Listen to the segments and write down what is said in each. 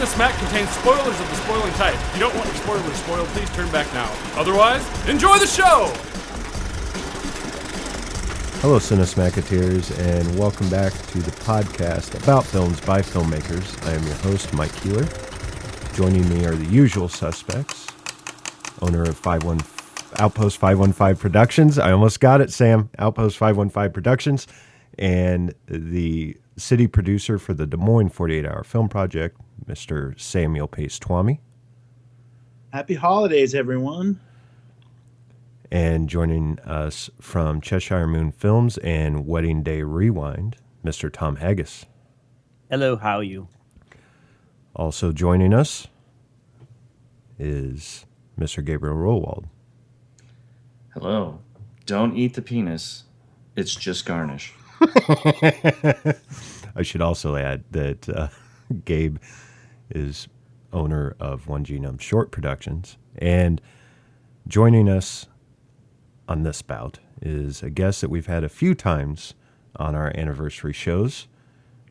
Cinesmack contains spoilers of the spoiling type. If you don't want your spoilers spoiled, please turn back now. Otherwise, enjoy the show! Hello, Cinesmacketeers, and welcome back to the podcast about films by filmmakers. I am your host, Mike Keeler. Joining me are the usual suspects, owner of Outpost 515 Productions. I almost got it, Sam. Outpost 515 Productions, and the city producer for the Des Moines 48-Hour Film Project, Mr. Samuel Pace-Twomey. Happy holidays, everyone. And joining us from Cheshire Moon Films and Wedding Day Rewind, Mr. Tom Haggis. Hello, how are you? Also joining us is Mr. Gabriel Rollwald. Hello. Don't eat the penis. It's just garnish. I should also add that Gabe is owner of One Genome Short Productions. And joining us on this bout is a guest that we've had a few times on our anniversary shows,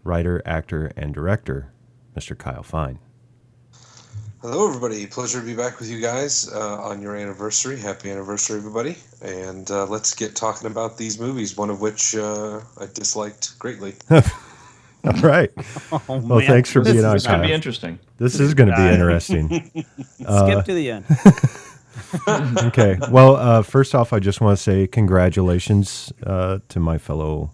writer, actor, and director, Mr. Kyle Fine. Hello, everybody. Pleasure to be back with you guys on your anniversary. Happy anniversary, everybody. And let's get talking about these movies, one of which I disliked greatly. All right. Well, thanks for being on, Kyle. This is going to be interesting. This is going to be interesting. Skip to the end. Okay. Well, first off, I just want to say congratulations to my fellow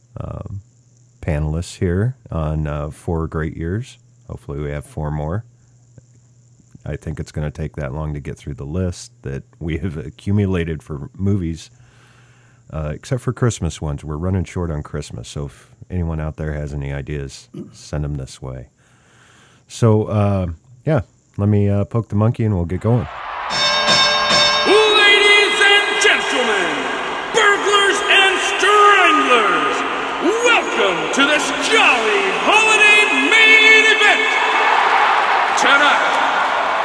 panelists here on 4 great years. Hopefully we have 4 more. I think it's going to take that long to get through the list that we have accumulated for movies, except for Christmas ones. We're running short on Christmas, so if anyone out there has any ideas, send them this way. So, yeah, let me poke the monkey and we'll get going. Ladies and gentlemen, burglars and stranglers, welcome to this jolly holiday main event. Tonight,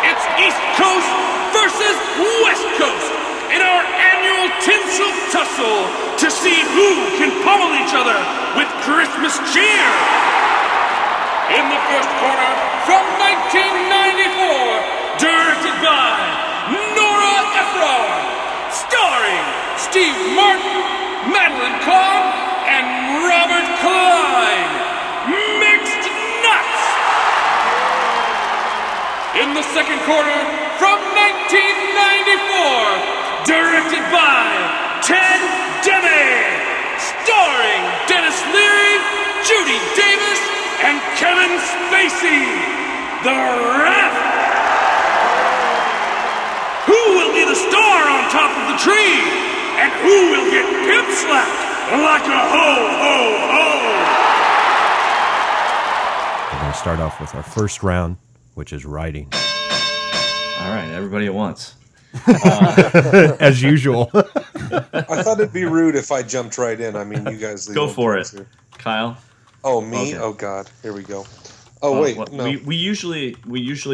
it's East Coast versus West Coast in our annual tinsel tussle to see who can pummel each other with Christmas cheer. In the first corner, from 1994, directed by Nora Ephron, starring Steve Martin, Madeline Kahn, and Robert Klein. Mixed Nuts! In the second quarter, from 1994, directed by Ted Demme, starring Dennis Leary, Judy Davis, and Kevin Spacey, The Ref. Who will be the star on top of the tree? And who will get pimp slapped like a ho-ho-ho? We're going to start off with our first round, which is writing. All right, everybody at once. As usual. I thought it'd be rude if I jumped right in. I mean, you guys... Go for it. Here. Kyle? Oh, me? Okay. Oh, God. Here we go. Oh, wait, well, no. We usually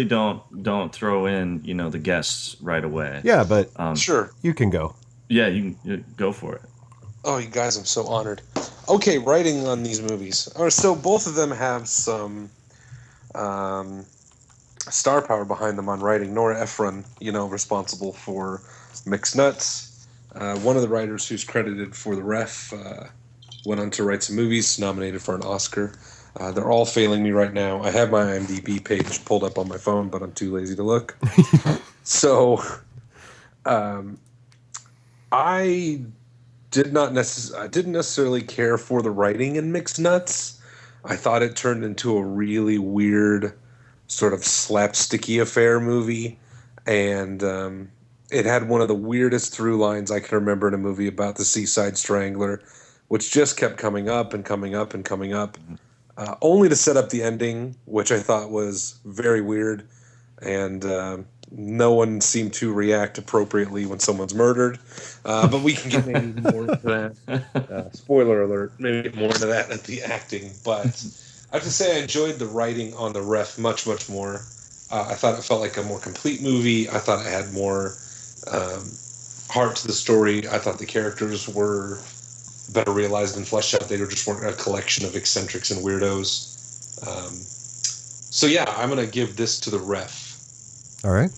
don't throw in, the guests right away. Yeah, but Sure. you can go. Yeah, you go for it. Oh, you guys, I'm so honored. Okay, writing on these movies. So both of them have some star power behind them on writing. Nora Ephron, responsible for Mixed Nuts. One of the writers who's credited for The Ref went on to write some movies, nominated for an Oscar. They're all failing me right now. I have my IMDb page pulled up on my phone, but I'm too lazy to look. So, I didn't necessarily care for the writing in Mixed Nuts. I thought it turned into a really weird, sort of slapsticky affair movie, and it had one of the weirdest through lines I can remember in a movie about the Seaside Strangler, which just kept coming up and coming up and coming up. Only to set up the ending, which I thought was very weird, and no one seemed to react appropriately when someone's murdered. But we can get maybe more into that. Spoiler alert, maybe get more into that at the acting. But I have to say I enjoyed the writing on The Ref much, much more. I thought it felt like a more complete movie. I thought it had more heart to the story. I thought the characters were better realized and fleshed out. They just weren't a collection of eccentrics and weirdos. So yeah, I'm gonna give this to the ref. All right.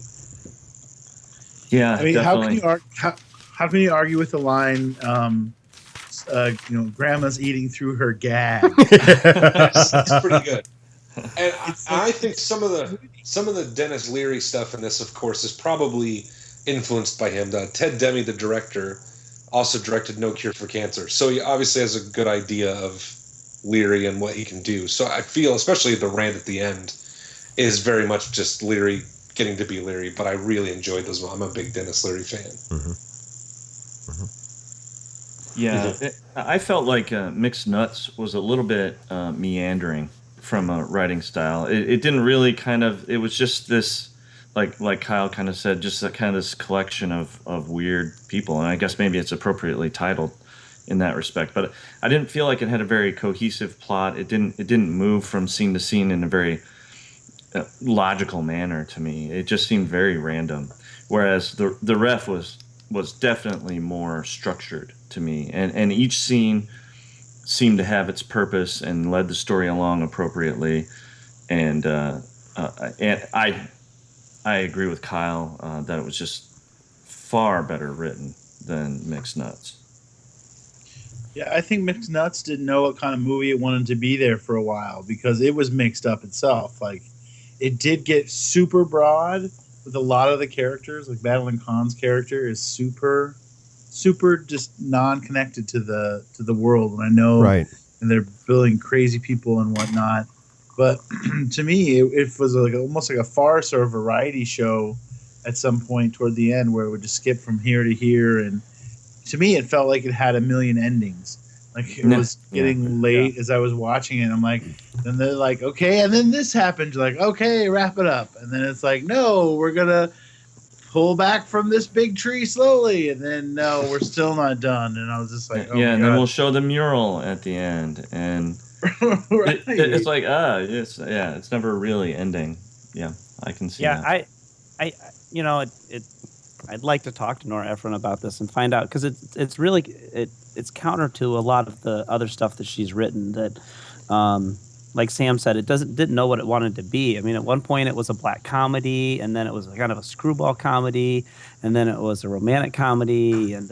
Yeah, I mean, definitely. how can you argue with the line? Grandma's eating through her gag. It's pretty good. And I think some of the Dennis Leary stuff in this, of course, is probably influenced by him. Ted Demme, the director, also directed No Cure for Cancer, so he obviously has a good idea of Leary and what he can do. So I feel, especially the rant at the end, is very much just Leary getting to be Leary. But I really enjoyed those. I'm a big Dennis Leary fan. Mm-hmm. Mm-hmm. Yeah, I felt like Mixed Nuts was a little bit meandering from a writing style. It didn't really it was just this, like Kyle kind of said, just a kind of this collection of weird people. And I guess maybe it's appropriately titled in that respect. But I didn't feel like it had a very cohesive plot. It didn't move from scene to scene in a very logical manner to me. It just seemed very random. Whereas the ref was definitely more structured to me, and each scene seemed to have its purpose and led the story along appropriately. And I agree with Kyle that it was just far better written than Mixed Nuts. Yeah, I think Mixed Nuts didn't know what kind of movie it wanted to be there for a while because it was mixed up itself. Like, it did get super broad with a lot of the characters. Like Madeline Kahn's character is super just non-connected to the world. And I know, Right. And they're building crazy people and whatnot. But to me, it was almost like a farce or a variety show at some point toward the end where it would just skip from here to here. And to me, it felt like it had a million endings. Like it was getting late as I was watching it. I'm like, then they're like, okay, and then this happened. You're like, okay, wrap it up. And then it's like, no, we're gonna pull back from this big tree slowly. And then no, we're still not done. And I was just like, oh yeah, my and God. then we'll show the mural at the end, and Right. it's like it's never really ending. Yeah, I can see that. I'd like to talk to Nora Ephron about this and find out, because it's really it's counter to a lot of the other stuff that she's written that, like Sam said, it didn't know what it wanted to be. I mean, at one point it was a black comedy, and then it was kind of a screwball comedy, and then it was a romantic comedy, and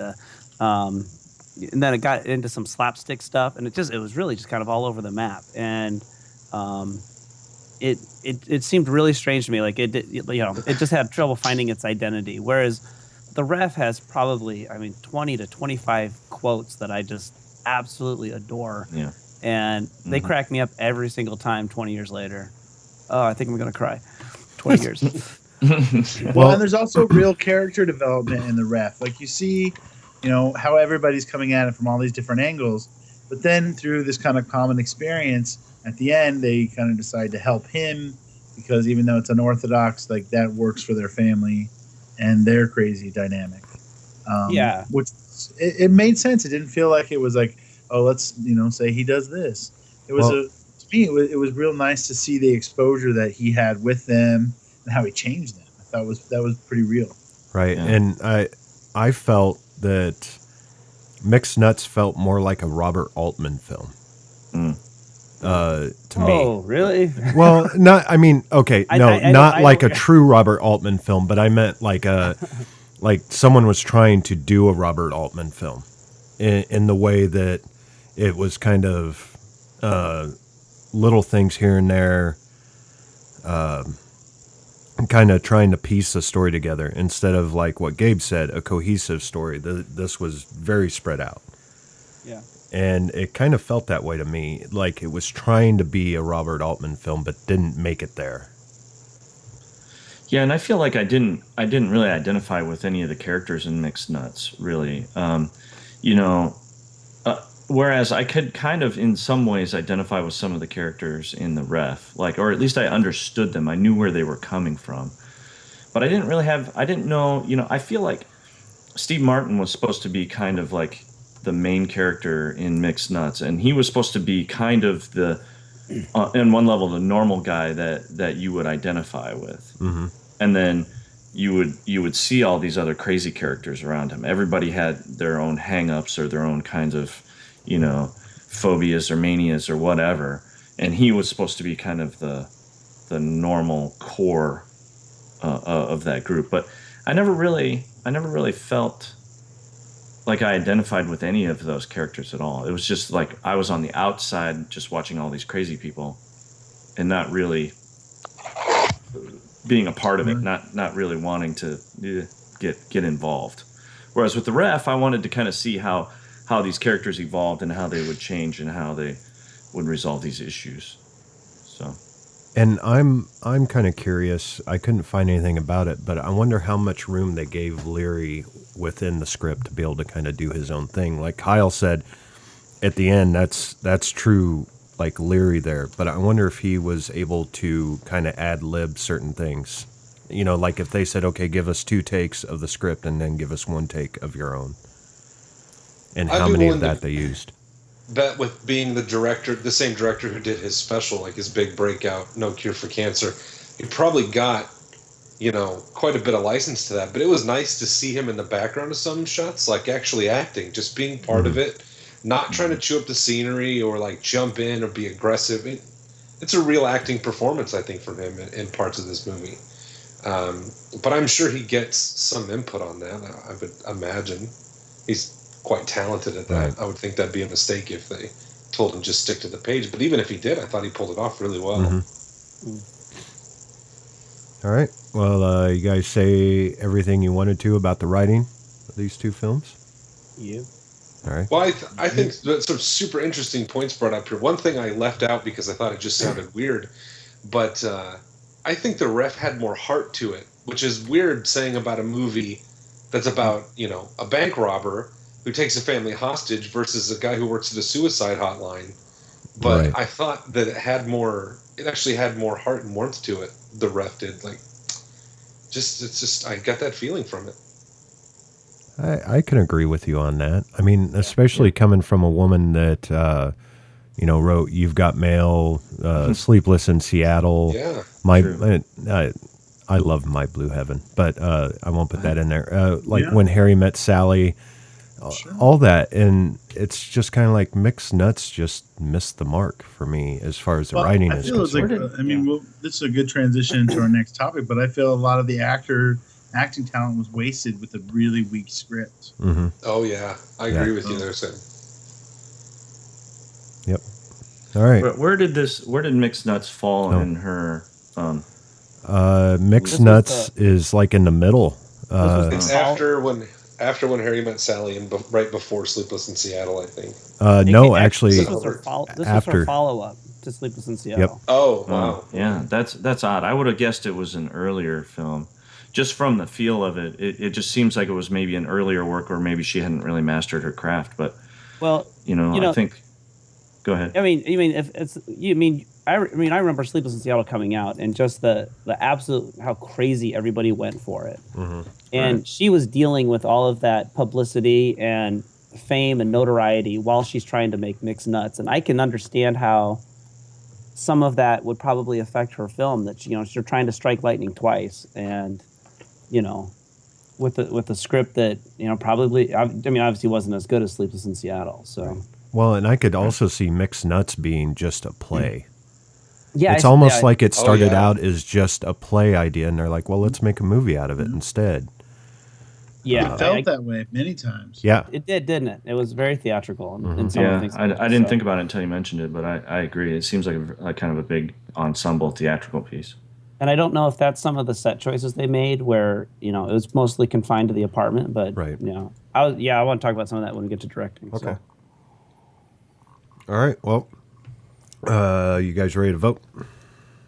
then it got into some slapstick stuff, and it was really just kind of all over the map. And it seemed really strange to me. Like it just had trouble finding its identity. Whereas the ref has probably, 20 to 25 quotes that I just absolutely adore. Yeah. And they crack me up every single time 20 years later. Oh, I think I'm going to cry. 20 years. Well, and there's also real character development in the ref. Like you see, how everybody's coming at it from all these different angles. But then through this kind of common experience, at the end, they kind of decide to help him because even though it's unorthodox, like that works for their family and their crazy dynamic. Which it made sense. It didn't feel like it was like, oh, let's say he does this. It was to me, it was real nice to see the exposure that he had with them and how he changed them. I thought that was pretty real. Right, yeah. And I felt that Mixed Nuts felt more like a Robert Altman film. To me. Oh, really? Well, not like a okay. true Robert Altman film, but I meant like someone was trying to do a Robert Altman film in the way that it was kind of little things here and there, kind of trying to piece the story together instead of like what Gabe said, a cohesive story. This was very spread out. Yeah. And it kind of felt that way to me, like it was trying to be a Robert Altman film, but didn't make it there. Yeah, and I feel like I didn't really identify with any of the characters in Mixed Nuts, really. Whereas I could kind of, in some ways, identify with some of the characters in the ref, or at least I understood them. I knew where they were coming from, but I didn't know. I feel like Steve Martin was supposed to be kind of like the main character in Mixed Nuts, and he was supposed to be kind of the, in one level, the normal guy that you would identify with, and then you would see all these other crazy characters around him. Everybody had their own hang-ups or their own kinds of, phobias or manias or whatever, and he was supposed to be kind of the the normal core of that group. But I never really felt like I identified with any of those characters at all. It was just like I was on the outside just watching all these crazy people and not really being a part of it, not really wanting to get involved. Whereas with the ref, I wanted to kind of see how these characters evolved and how they would change and how they would resolve these issues. So, and I'm kind of curious. I couldn't find anything about it, but I wonder how much room they gave Leary within the script to be able to kind of do his own thing. Like Kyle said at the end, that's true, like Leary there. But I wonder if he was able to kind of ad lib certain things. You know, like if they said, okay, give us 2 takes of the script and then give us 1 take of your own. And how many of that they used. Bet with being the director, the same director who did his special, like his big breakout, No Cure for Cancer, he probably got, quite a bit of license to that. But it was nice to see him in the background of some shots, like actually acting, just being part of it, not trying to chew up the scenery or like jump in or be aggressive. It's a real acting performance, I think, from him in parts of this movie. But I'm sure he gets some input on that. I would imagine he's quite talented at that. Right. I would think that'd be a mistake if they told him just stick to the page. But even if he did, I thought he pulled it off really well. All right. Well, you guys say everything you wanted to about the writing of these 2 films? Yeah. All right. Well, I think some super interesting points brought up here. One thing I left out because I thought it just sounded weird, but I think the ref had more heart to it, which is weird saying about a movie that's about, a bank robber who takes a family hostage versus a guy who works at a suicide hotline. But right. I thought that it actually had more heart and warmth to it. The ref did. I got that feeling from it. I can agree with you on that. I mean, especially coming from a woman that, wrote You've Got Mail, Sleepless in Seattle. Yeah. I love My Blue Heaven, but I won't put that in there. When Harry Met Sally, all that. And it's just kind of like Mixed Nuts just missed the mark for me as far as the writing is concerned. This is a good transition into our next topic, but I feel a lot of the acting talent was wasted with a really weak script. Mm-hmm. Oh, yeah. I agree with you there, Sam. Yep. All right. But where did Mixed Nuts fall in her... Mixed Nuts is like in the middle. It's after when Harry Met Sally and right before Sleepless in Seattle, I think. Actually, this was her follow-up to Sleepless in Seattle. Yep. Oh, wow. Yeah, that's odd. I would have guessed it was an earlier film. Just from the feel of it, it just seems like it was maybe an earlier work, or maybe she hadn't really mastered her craft. But I think. Go ahead. I remember Sleepless in Seattle coming out, and just the absolute how crazy everybody went for it. Mm-hmm. And she was dealing with all of that publicity and fame and notoriety while she's trying to make Mixed Nuts. And I can understand how some of that would probably affect her film. That she's trying to strike lightning twice, and with the script that probably obviously wasn't as good as Sleepless in Seattle. So. Right. Well, and I could also see Mixed Nuts being just a play. Yeah, it's almost like it started out as just a play idea, and they're like, well, let's make a movie out of it instead. Yeah, it felt that way many times. Yeah. It did, didn't it? It was very theatrical. In some yeah, things I didn't think about it until you mentioned it, but I agree. It seems like a kind of a big ensemble theatrical piece. And I don't know if that's some of the set choices they made where, it was mostly confined to the apartment, but, right. I want to talk about some of that when we get to directing. Okay. So. All right. Well, you guys ready to vote?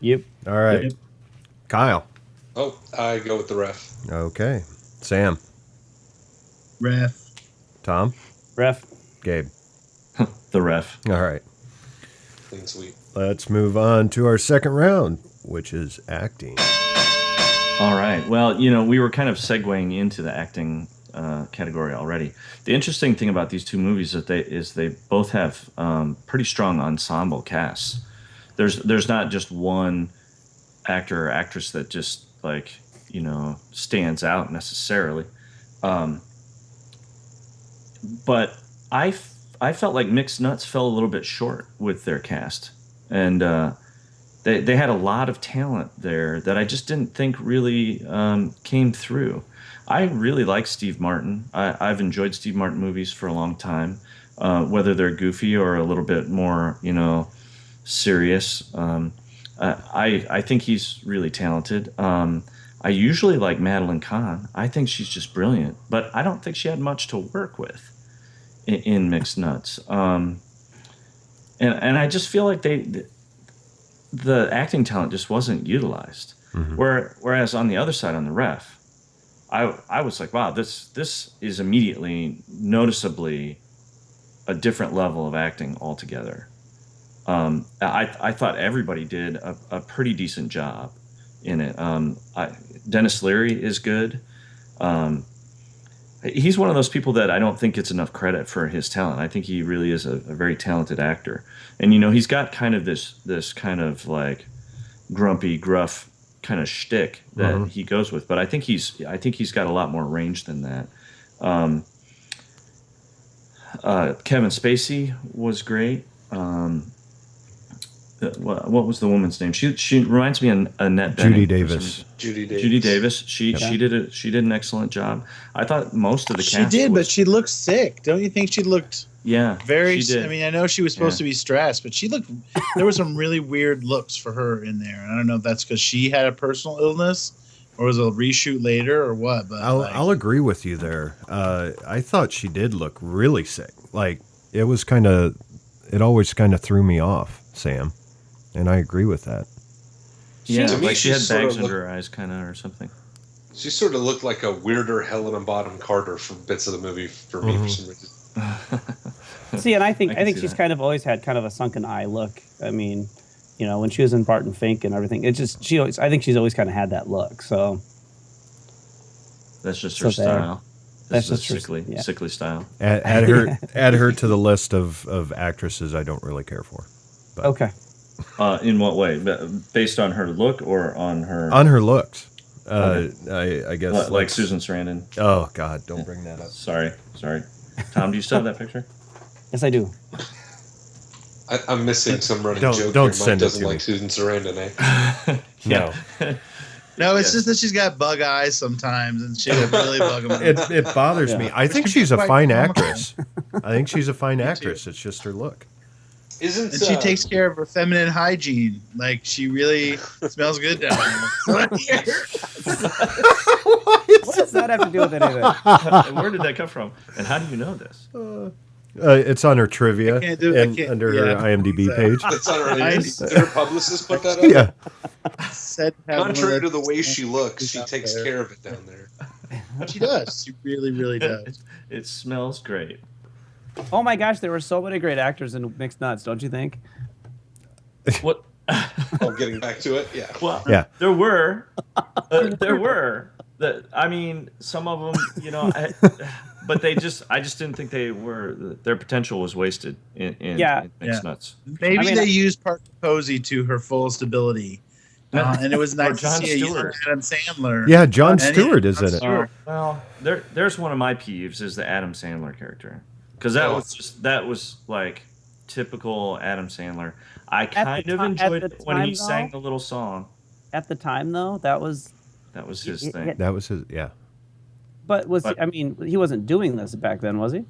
Yep. All right. Yep. Kyle. Oh, I go with the ref. Okay. Sam. Ref. Tom. Ref. Gabe. The ref. All right. Clean sweep. Let's move on to our second round, which is acting. All right. Well, we were kind of segueing into the acting category already. The interesting thing about these 2 movies is they both have pretty strong ensemble casts. There's not just one actor or actress that just stands out necessarily. But I felt like Mixed Nuts fell a little bit short with their cast, and they had a lot of talent there that I just didn't think really came through. I really like Steve Martin. I've enjoyed Steve Martin movies for a long time, whether they're goofy or a little bit more, serious. I think he's really talented. I usually like Madeline Kahn. I think she's just brilliant, but I don't think she had much to work with in Mixed Nuts. And I just feel like the acting talent just wasn't utilized. Mm-hmm. Whereas on the other side, on the ref, I was like, wow, this is immediately noticeably a different level of acting altogether. I thought everybody did a pretty decent job in it. Dennis Leary is good. He's one of those people that I don't think gets enough credit for his talent. I think he really is a very talented actor. And, he's got kind of this kind of like grumpy, gruff kind of shtick that he goes with. But I think he's got a lot more range than that. Kevin Spacey was great. What was the woman's name? She reminds me of Annette Bening. Judy Davis. Judy Davis. She did an excellent job. I thought most of the cast. She did, but she looked sick. Don't you think she looked? Yeah, very. She did. I mean, I know she was supposed to be stressed, but she looked. There were some really weird looks for her in there, and I don't know if that's because she had a personal illness, or was it a reshoot later, or what. But I'll agree with you there. I thought she did look really sick. Like it was kind of. It always kind of threw me off, Sam. And I agree with that. Yeah, like she had bags under her eyes, kind of, or something. She sort of looked like a weirder Helena Bonham Carter for bits of the movie for me for some reason. See, and I think she's kind of always had kind of a sunken eye look. I mean, when she was in Barton Fink and everything, I think she's always kind of had that look. So that's just her style. That's just sickly style. Add her to the list of actresses I don't really care for. But. Okay. In what way? Based on her look or on her? On her looks. Okay. I guess. Like Susan Sarandon. Oh, God, don't bring that up. Sorry. Tom, do you still have that picture? Yes, I do. I'm missing some running joke don't here. send Mike it doesn't to like me. Susan Sarandon, eh? No. No, it's just that she's got bug eyes sometimes, and she would really bug them. It bothers me. I think she's a fine actress. It's just her look. And she takes care of her feminine hygiene. Like, she really smells good down there. What does that have to do with anything? Where did that come from? And how do you know this? It's on her trivia under her IMDb page. It's on her IMDb. Did her publicist put that up? Yeah. Contrary to the way she looks, she takes care of it down there. She does. She really, really does. It smells great. Oh my gosh, there were so many great actors in Mixed Nuts, don't you think? What? Oh, getting back to it, yeah. Well, yeah. There were. I mean, some of them, but I just didn't think their potential was wasted in Mixed Nuts. Maybe they used Parker Posey to her fullest ability. And it was nice to see Adam Sandler. Yeah, Jon Stewart is in it. Well, there's one of my peeves is the Adam Sandler character. Because that was like typical Adam Sandler. I kind of enjoyed it when he sang the little song. At the time, though, that was his thing. That was his, yeah. But he wasn't doing this back then, was he?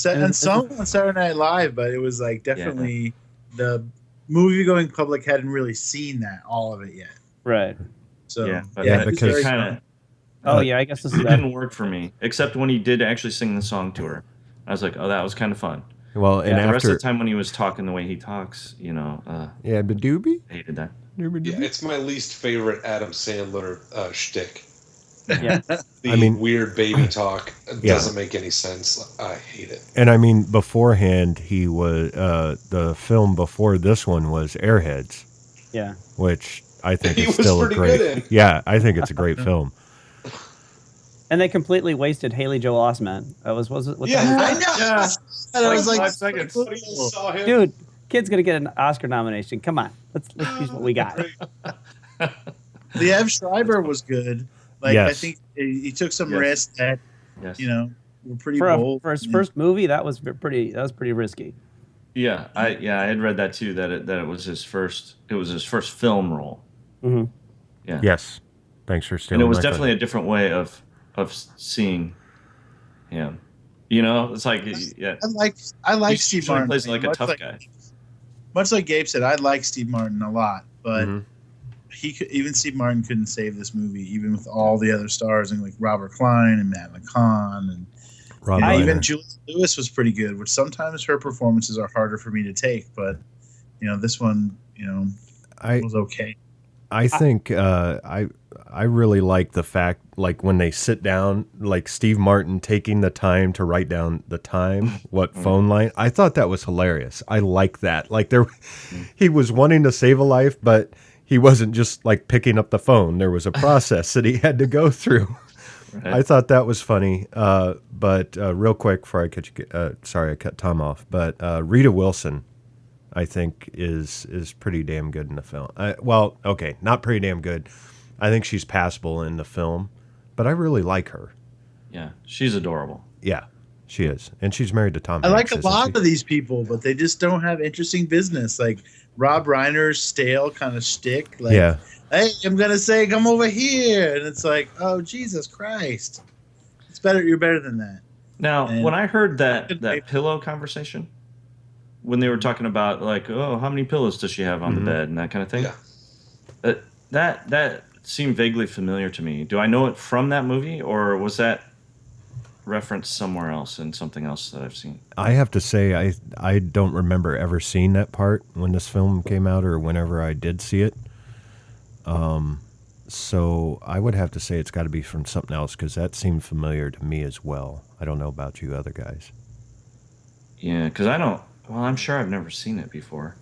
And some on Saturday Night Live, but it was like definitely the movie-going public hadn't really seen all of it yet. Right. So because kind of. I guess it didn't work for me, except when he did actually sing the song to her. I was like, oh, that was kind of fun. Well, and the rest of the time when he was talking the way he talks, but doobie? Hated that. Yeah, it's my least favorite Adam Sandler shtick. Yeah. The weird baby talk doesn't make any sense. I hate it. And I mean, beforehand, he was the film before this one was Airheads. Yeah. Which I think is still a great. Yeah, I think it's a great film. And they completely wasted Haley Joel Osment. I know. Yeah. And I was like 5 seconds. Dude, kid's gonna get an Oscar nomination. Come on, let's use what we got. Liev Schreiber was good. Like I think he took some risks that were pretty bold. For his first movie, that was pretty risky. Yeah, I had read that too. That it was his first. It was his first film role. Mm-hmm. Yeah. Yes. Thanks for And stealing it was my definitely thunder. a different way of seeing him. You know, it's like yeah, I like he Steve usually Martin. plays like a tough guy. Much like Gabe said, I like Steve Martin a lot, but Mhm. even Steve Martin couldn't save this movie, even with all the other stars and like Robert Klein and Madeline Kahn and Rob even Reiner. Julia Lewis was pretty good. Which sometimes her performances are harder for me to take, but this one I was okay. I think I really like the fact, like when they sit down, like Steve Martin taking the time to write down the time, what phone line. I thought that was hilarious. I like that. Like he was wanting to save a life, but he wasn't just like picking up the phone. There was a process that he had to go through. Right. I thought that was funny. But real quick before I cut sorry, I cut Tom off. But Rita Wilson, I think is pretty damn good in the film. Well, okay, not pretty damn good. I think she's passable in the film, but I really like her. Yeah, she's adorable. Yeah, she is, and she's married to Tom I like Hanks, a isn't lot she? of these people, but they just don't have interesting business. Like Rob Reiner's stale kind of shtick. Like, Yeah, hey, I'm gonna say, come over here, and it's like, oh Jesus Christ, it's better. You're better than that. Now, And- when I heard that pillow conversation, when they were talking about like, oh, how many pillows does she have on the bed and that kind of thing, that seemed vaguely familiar to me. Do I know it from that movie, or was that referenced somewhere else in something else that I've seen? I have to say I don't remember ever seeing that part when this film came out or whenever I did see it. So I would have to say it's got to be from something else because that seemed familiar to me as well. I don't know about you other guys. Yeah, because I don't. Well, I'm sure I've never seen it before,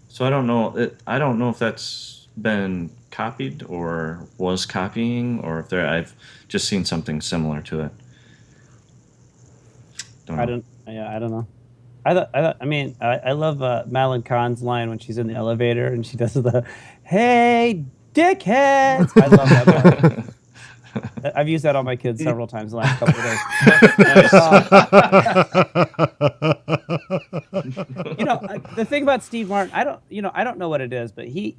so I don't know. I don't know if that's been copied or was copying, or if I've just seen something similar to it. I don't know. I love Madeline Kahn's line when she's in the elevator and she does the "Hey, dickheads." I love that part. I've used that on my kids several times the last couple of days. The thing about Steve Martin, I don't know what it is, but he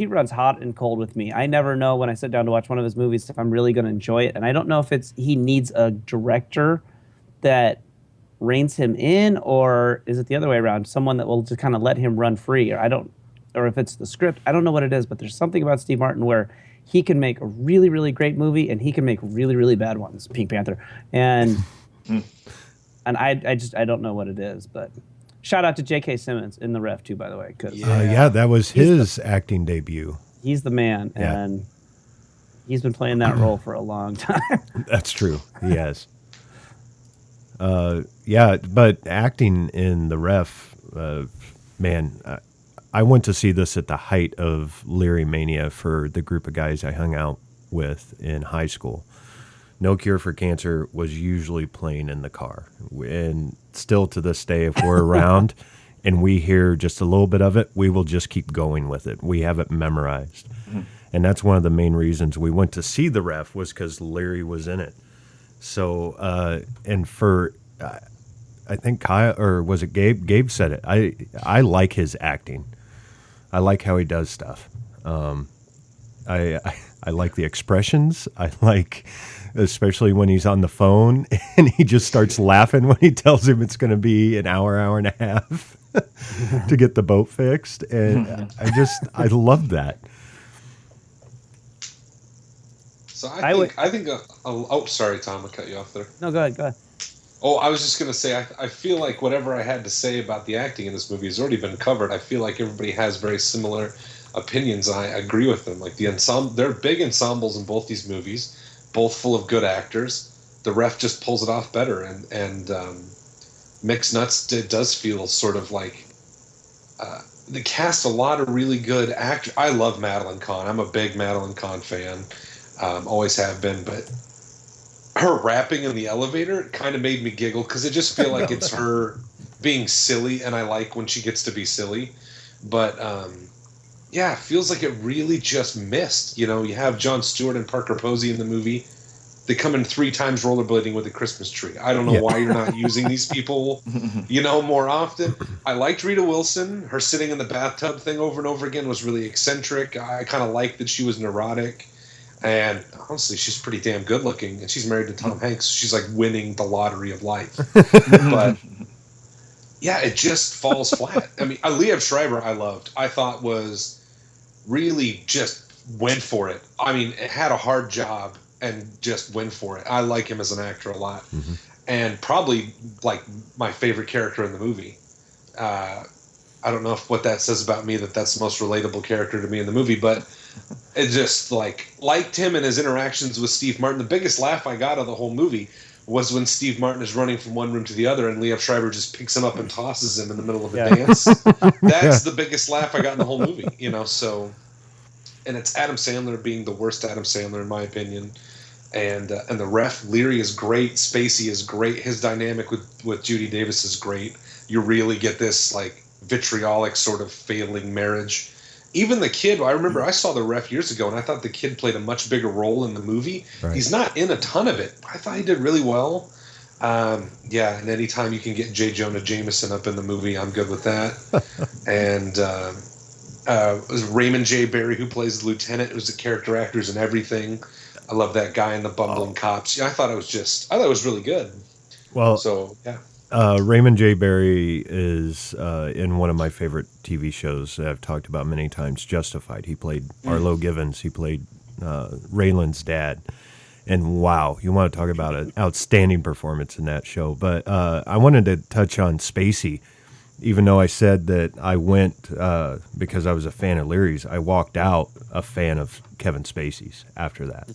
runs hot and cold with me. I never know when I sit down to watch one of his movies if I'm really going to enjoy it, and I don't know if he needs a director that reins him in, or is it the other way around? Someone that will just kind of let him run free, or if it's the script. I don't know what it is, but there's something about Steve Martin where he can make a really, really great movie and he can make really, really bad ones. Pink Panther, and I don't know what it is, but shout out to J.K. Simmons in The Ref too, by the way, because Yeah, that was his acting debut. he's the man, Yeah. and he's been playing that role for a long time. That's true. He has. Yeah, but acting in The Ref, man, I went to see this at the height of Leary Mania for the group of guys I hung out with in high school. No Cure for Cancer was usually playing in the car. And still to this day, if we're around and we hear just a little bit of it, we will just keep going with it. We have it memorized. Mm-hmm. And that's one of the main reasons we went to see The Ref was because Leary was in it. So, and for, I think Kyle, or was it Gabe? Gabe said it. I like his acting. I like how he does stuff. I like the expressions. I like, especially when he's on the phone and he just starts laughing when he tells him it's going to be an hour and a half to get the boat fixed. And I love that. So I think oh, sorry, Tom, I cut you off there. No, go ahead. Oh, I was just going to say, I feel like whatever I had to say about the acting in this movie has already been covered. I feel like everybody has very similar opinions. I agree with them. Like the ensemble, they're big ensembles in both these movies, both full of good actors. The Ref just pulls it off better, and Mixed Nuts does feel sort of like they cast a lot of really good actors. I love Madeline Kahn. I'm a big Madeline Kahn fan, always have been, but her rapping in the elevator kind of made me giggle because it just feel like it's her being silly, and I like when she gets to be silly. But it feels like it really just missed. You know, you have Jon Stewart and Parker Posey in the movie. they come in 3 times rollerblading with a Christmas tree. I don't know why you're not using these people, more often. I liked Rita Wilson. Her sitting in the bathtub thing over and over again was really eccentric. I kind of liked that she was neurotic. And honestly, she's pretty damn good looking. And she's married to Tom Hanks. So she's like winning the lottery of life. But yeah, it just falls flat. I mean, Liev Schreiber I loved. I thought was really just went for it. I mean, it had a hard job and just went for it. I like him as an actor a lot. And probably like my favorite character in the movie. I don't know what that says about me, that's the most relatable character to me in the movie, but it just liked him and his interactions with Steve Martin. The biggest laugh I got of the whole movie was when Steve Martin is running from one room to the other and Liev Schreiber just picks him up and tosses him in the middle of a dance. That's the biggest laugh I got in the whole movie, so... And it's Adam Sandler being the worst Adam Sandler, in my opinion. And the ref, Leary, is great. Spacey is great. His dynamic with Judy Davis is great. You really get this, vitriolic sort of failing marriage. Even the kid, I remember I saw the ref years ago, and I thought the kid played a much bigger role in the movie. Right. He's not in a ton of it. I thought he did really well. And anytime you can get J. Jonah Jameson up in the movie, I'm good with that. And... it was Raymond J. Barry who plays the lieutenant, who's the character actors and everything. I love that guy in the bumbling cops. Yeah, I thought it was really good. Well, so yeah. Raymond J. Barry is in one of my favorite TV shows that I've talked about many times, Justified. He played Arlo Givens. He played Raylan's dad. And wow, you want to talk about an outstanding performance in that show. But I wanted to touch on Spacey. Even though I said that I went because I was a fan of Leary's, I walked out a fan of Kevin Spacey's after that.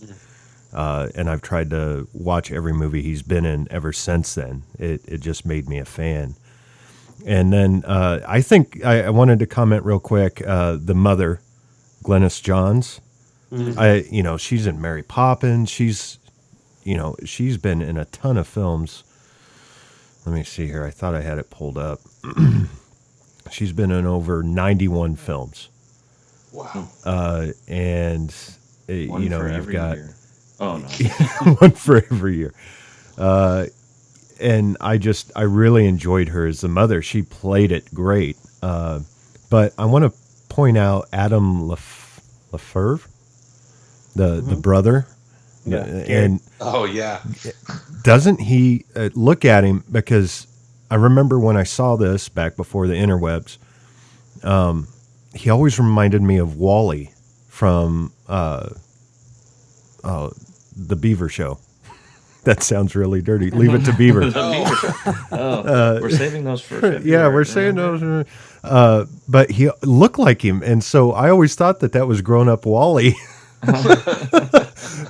And I've tried to watch every movie he's been in ever since then. It just made me a fan. And then I think I wanted to comment real quick. The mother, Glynis Johns, she's in Mary Poppins. She's been in a ton of films. Let me see here. I thought I had it pulled up. She's been in over 91 films. Wow. And, one for you've every got... year. Oh, no. One for every year. And I really enjoyed her as the mother. She played it great. But I want to point out Adam Lefevre, the brother. Yeah. And oh yeah, doesn't he look at him? Because I remember when I saw this back before the interwebs, he always reminded me of Wally from the Beaver Show. That sounds really dirty. Leave it to Beaver. We're saving those for February. Yeah, we're saying those. But he looked like him, and so I always thought that was grown-up Wally.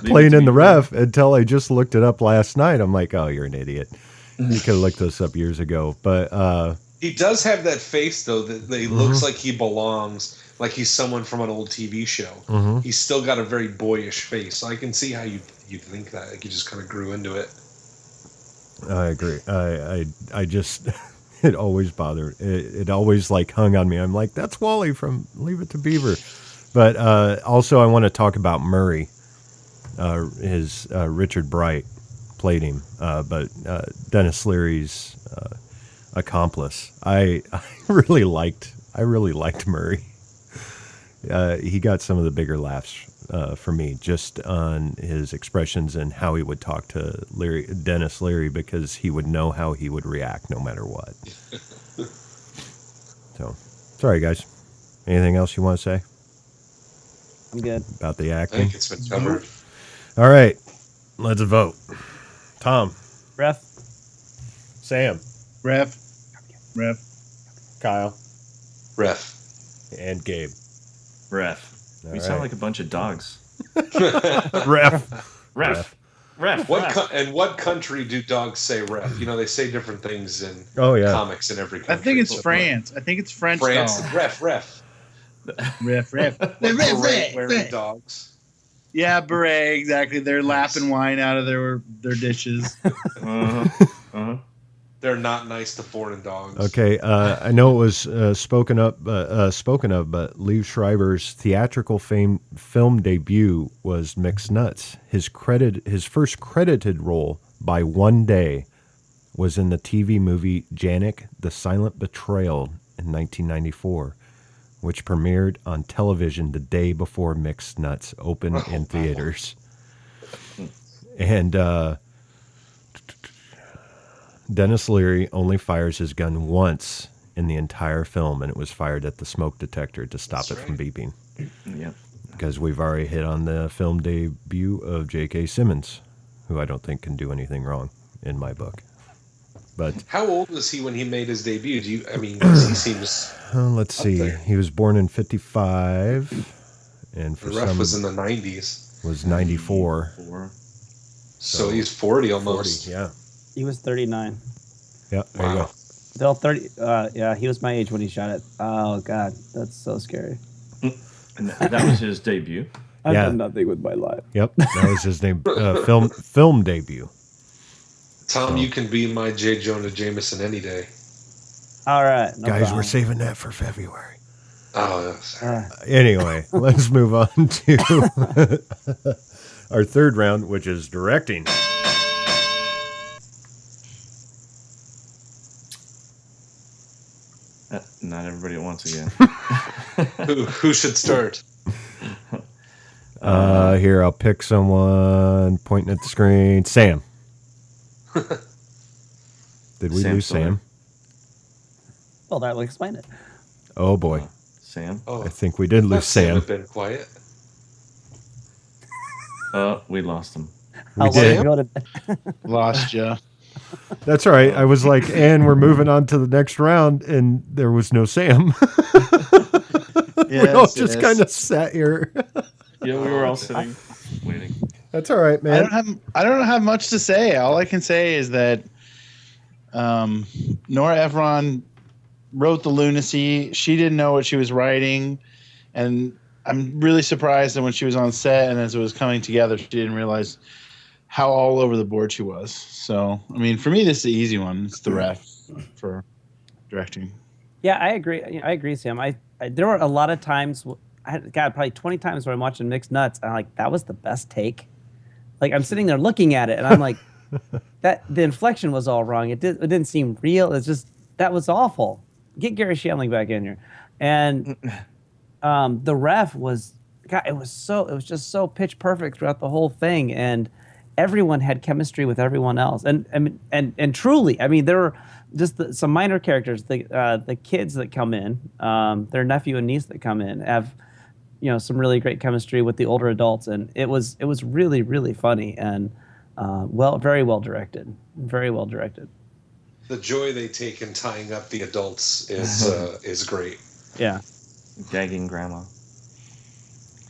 Playing in the ref until I just looked it up last night. I'm like, oh, you're an idiot. You could have looked this up years ago. But he does have that face, though, that he looks like he belongs, like he's someone from an old TV show. He's still got a very boyish face. So I can see how you think that. Like, you just kind of grew into it. I agree. I just, it always bothered. It always hung on me. I'm like, that's Wally from Leave It to Beaver. But also, I want to talk about Murray. His Richard Bright played him, but Dennis Leary's accomplice. I really liked Murray. He got some of the bigger laughs for me, just on his expressions and how he would talk to Dennis Leary, because he would know how he would react no matter what. So, sorry guys. Anything else you want to say? I'm good. About the I acting? think it's been covered. All right, let's vote. Tom. Ref. Sam. Ref. Kyle. Ref. And Gabe. Ref. We sound like a bunch of dogs. Ref. What country do dogs say ref? They say different things in comics in every country. I think it's France. I think it's French. France. Dog. Ref. Ref. Wearing dogs. Yeah, beret, exactly. They're lapping wine out of their dishes. They're not nice to foreign dogs. Okay, I know it was spoken of, but Liev Schreiber's theatrical film debut was Mixed Nuts. His first credited role by one day was in the TV movie Janek: The Silent Betrayal in 1994, which premiered on television the day before Mixed Nuts opened in theaters. And Dennis Leary only fires his gun once in the entire film, and it was fired at the smoke detector to stop it from beeping. Yeah. Because we've already hit on the film debut of J.K. Simmons, who I don't think can do anything wrong in my book. But how old was he when he made his debut? Because he seems. Let's see. There. He was born in 1955, and the ref was in the 90s. Was 94. So he's 40 almost. 40, yeah. He was 39. Yeah, there you go. They'll 30. Yeah, he was my age when he shot it. Oh God, that's so scary. And that was his debut. I've done nothing with my life. Yep, that was his name. Film debut. Tom, you can be my J. Jonah Jameson any day. All right, no guys, problem. We're saving that for February. Oh, anyway, let's move on to our third round, which is directing. Not everybody at once again. Who should start? Here, I'll pick someone pointing at the screen. Sam. Did we lose Sam? Well, that'll explain it. Oh boy, Sam. I think we did lose Sam. Have been quiet. We lost him. We did. Lost you. That's all right. I was like, and we're moving on to the next round, and there was no Sam. We all just kind of sat here. Yeah, we were all sitting, waiting. That's all right, man. I don't have much to say. All I can say is that Nora Ephron wrote the lunacy. She didn't know what she was writing, and I'm really surprised that when she was on set and as it was coming together, she didn't realize how all over the board she was. So, I mean, for me, this is the easy one. It's the ref for directing. Yeah, I agree. I agree, Sam. There were a lot of times, probably 20 times where I'm watching Mixed Nuts, and I'm like, that was the best take. Like, I'm sitting there looking at it, and I'm like, that the inflection was all wrong. It didn't seem real. It's just, that was awful. Get Gary Shandling back in here. And the ref was, God, it was just so pitch perfect throughout the whole thing, and everyone had chemistry with everyone else, and truly, I mean, there were just some minor characters. The kids that come in, their nephew and niece that come in, have some really great chemistry with the older adults, and it was really, really funny and very well directed, very well directed. The joy they take in tying up the adults is great. Yeah, gagging grandma.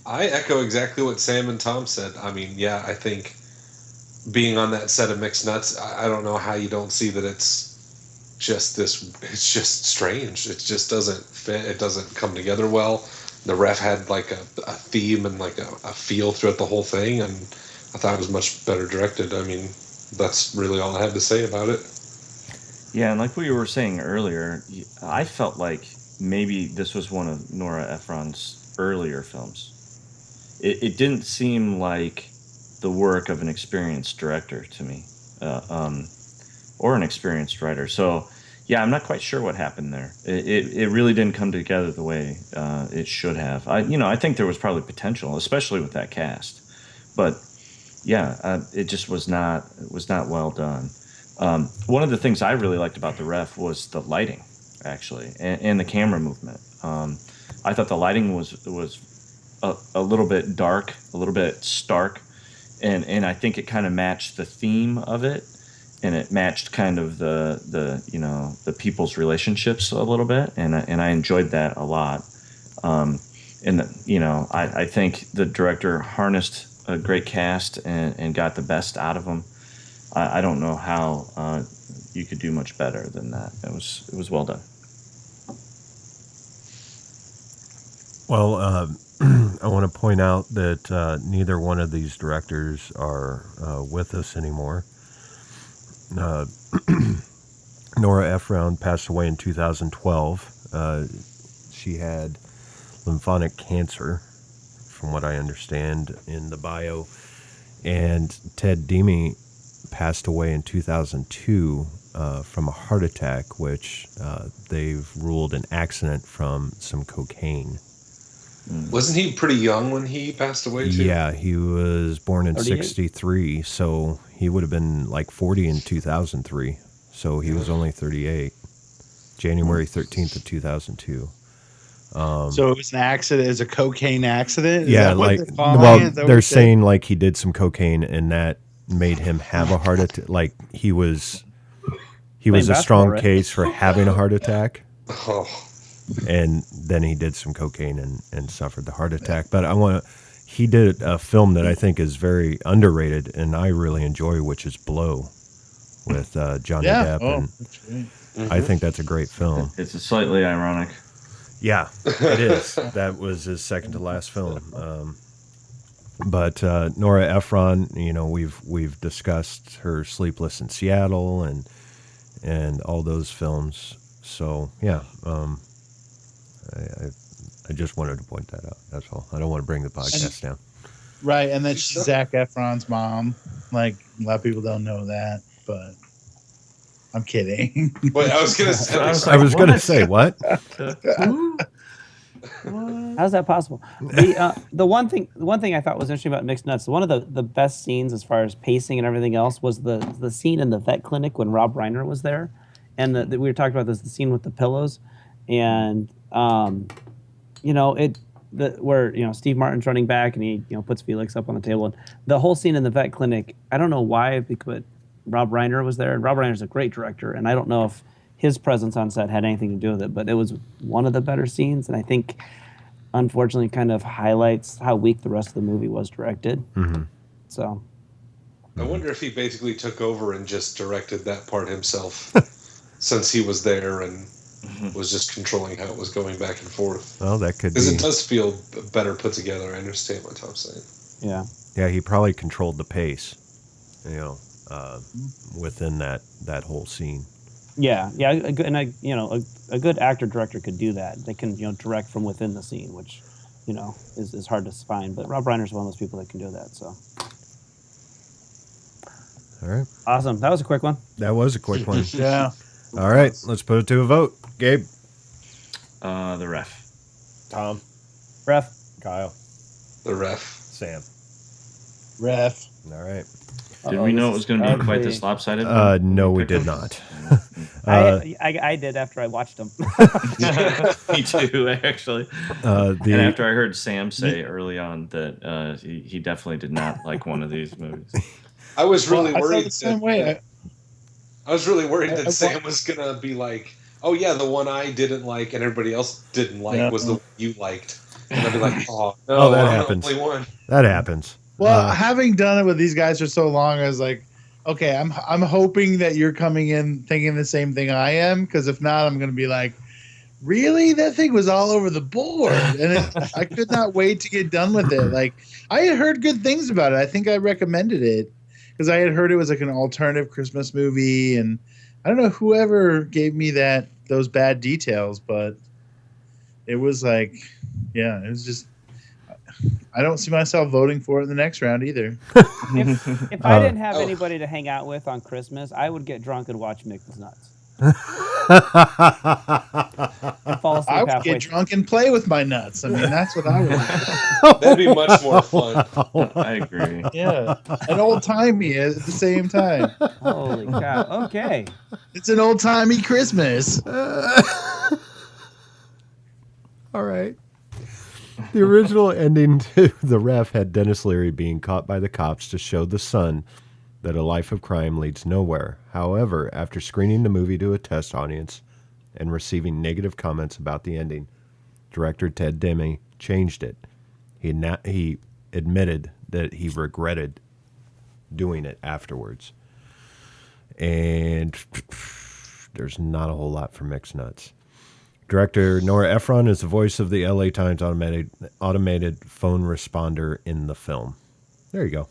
I echo exactly what Sam and Tom said. I mean, yeah, I think being on that set of Mixed Nuts, I don't know how you don't see that it's just strange. It just doesn't fit. It doesn't come together well. The ref had like a theme and like a feel throughout the whole thing, and I thought it was much better directed. I mean, that's really all I have to say about it. Yeah, and like we were saying earlier, I felt like maybe this was one of Nora Ephron's earlier films. It didn't seem like the work of an experienced director to me, or an experienced writer. So, yeah, I'm not quite sure what happened there. It really didn't come together the way it should have. I think there was probably potential, especially with that cast, but yeah, it just was not well done. One of the things I really liked about the ref was the lighting, actually, and the camera movement. I thought the lighting was a little bit dark, a little bit stark. And I think it kind of matched the theme of it, and it matched kind of the people's relationships a little bit, and I enjoyed that a lot. I think the director harnessed a great cast and got the best out of them. I don't know how you could do much better than that. It was well done. Well, I want to point out that neither one of these directors are with us anymore. Nora Ephron passed away in 2012. She had lymphatic cancer, from what I understand in the bio. And Ted Demme passed away in 2002 from a heart attack, which they've ruled an accident from some cocaine. Wasn't he pretty young when he passed away, too? Yeah, he was born in 38? 63, so he would have been like 40 in 2003. So he was only 38. January 13th of 2002. So it was an accident. It's a cocaine accident. Is Yeah, that what like, they're calling well, it? Is that what they're they- saying like he did some cocaine and that made him have a heart attack. Like he was a strong right? case for having a heart attack. Oh, And then he did some cocaine and suffered the heart attack. But he did a film that I think is very underrated and I really enjoy, which is Blow with Johnny Depp. And that's right. I think that's a great film. It's slightly ironic. Yeah, it is. That was his second to last film. But Nora Ephron, we've discussed her Sleepless in Seattle and all those films. So yeah, I just wanted to point that out. That's all. I don't want to bring the podcast down. Right, and then she's Zac Efron's mom. Like, a lot of people don't know that, but I'm kidding. wait, I was gonna say. I was going to say what? How's that possible? The one thing I thought was interesting about Mixed Nuts, one of the best scenes as far as pacing and everything else was the scene in the vet clinic when Rob Reiner was there, and we were talking about the scene with the pillows, and where Steve Martin's running back and he puts Felix up on the table, and the whole scene in the vet clinic. I don't know why, but Rob Reiner was there, and Rob Reiner's a great director, and I don't know if his presence on set had anything to do with it, but it was one of the better scenes, and I think, unfortunately, kind of highlights how weak the rest of the movie was directed. Mm-hmm. So, I wonder if he basically took over and just directed that part himself, since he was there and was just controlling how it was going back and forth. Well, that could be. Because it does feel better put together. I understand what Tom's saying. yeah. Yeah, he probably controlled the pace, within that whole scene. Yeah, a good actor director could do that. They can direct from within the scene, which is hard to find. But Rob Reiner's one of those people that can do that. So All right. awesome. That was a quick one. That was a quick one. Yeah. All right, let's put it to a vote. Gabe? The ref. Tom? Ref. Kyle? The ref. Sam? Ref. All right. Did we know it was going to be quite this lopsided? No, we did not. I did after I watched them. Me too, actually. And after I heard Sam say early on that he definitely did not like one of these movies. I was really I felt worried. the same way. I was really worried that Sam was gonna be like, "Oh yeah, the one I didn't like and everybody else didn't like was the one you liked," and I'd be like, "Oh no, that I'm happens. the only one." That happens. Well, having done it with these guys for so long, I was like, okay, I'm hoping that you're coming in thinking the same thing I am, because if not, I'm going to be like, really? That thing was all over the board, and I could not wait to get done with it. Like, I had heard good things about it. I think I recommended it because I had heard it was like an alternative Christmas movie, and I don't know whoever gave me those bad details, but it was like, yeah, it was just. I don't see myself voting for it in the next round either. If I didn't have anybody to hang out with on Christmas, I would get drunk and watch Mixed Nuts. And fall asleep I would halfway. get drunk and play with my nuts. I mean, that's what I would do. That'd be much more fun. I agree. Yeah. An old timey at the same time. Holy cow. Okay. It's an old timey Christmas. All right. The original ending to The Ref had Dennis Leary being caught by the cops to show the son that a life of crime leads nowhere. However, after screening the movie to a test audience and receiving negative comments about the ending, director Ted Demme changed it. He admitted that he regretted doing it afterwards. And there's not a whole lot for Mixed Nuts. Director Nora Ephron is the voice of the LA Times automated phone responder in the film. There you go.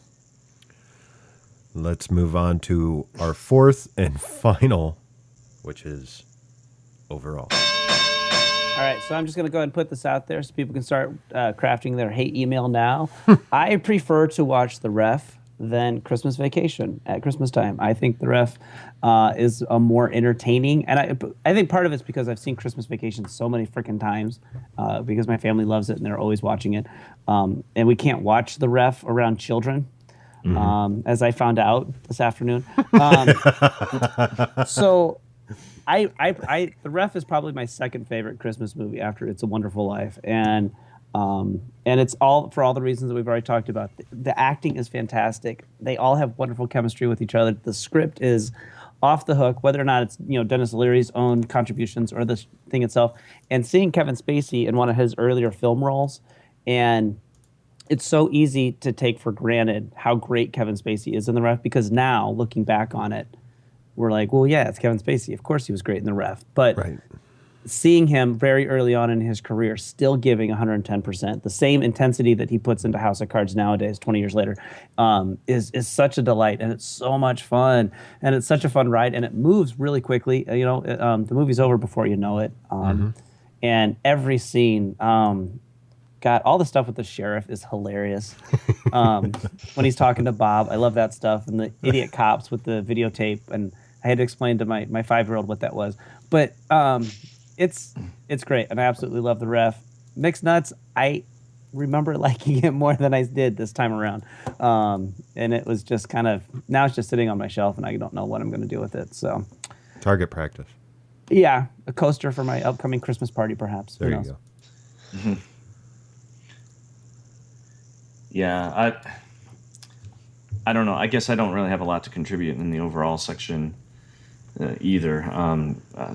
Let's move on to our fourth and final which is overall. All right, so I'm just going to go ahead and put this out there so people can start crafting their hate email now. I prefer to watch The Ref than Christmas Vacation at Christmas time. I think The Ref is a more entertaining, and I think part of it's because I've seen Christmas Vacation so many freaking times because my family loves it and they're always watching it. And we can't watch The Ref around children. As I found out this afternoon. So The Ref is probably my second favorite Christmas movie after It's a Wonderful Life. And it's all for all the reasons that we've already talked about. The acting is fantastic. They all have wonderful chemistry with each other. The script is off the hook, whether or not it's Dennis Leary's own contributions or the thing itself. And seeing Kevin Spacey in one of his earlier film roles, and it's so easy to take for granted how great Kevin Spacey is in The Ref, because now, looking back on it, we're like, well, yeah, it's Kevin Spacey. Of course he was great in The Ref. But seeing him very early on in his career still giving 110%, the same intensity that he puts into House of Cards nowadays, 20 years later, is such a delight. And it's so much fun. And it's such a fun ride. And it moves really quickly. The movie's over before you know it. And every scene... God, all the stuff with the sheriff is hilarious. When he's talking to Bob, I love that stuff. And the idiot cops with the videotape. And I had to explain to my 5-year-old what that was. But it's great. And I absolutely love The Ref. Mixed Nuts, I remember liking it more than I did this time around. And it was just kind of, now it's just sitting on my shelf and I don't know what I'm going to do with it. So Target practice. Yeah, a coaster for my upcoming Christmas party, perhaps. There you go. Mm-hmm. Yeah, I don't know. I guess I don't really have a lot to contribute in the overall section either.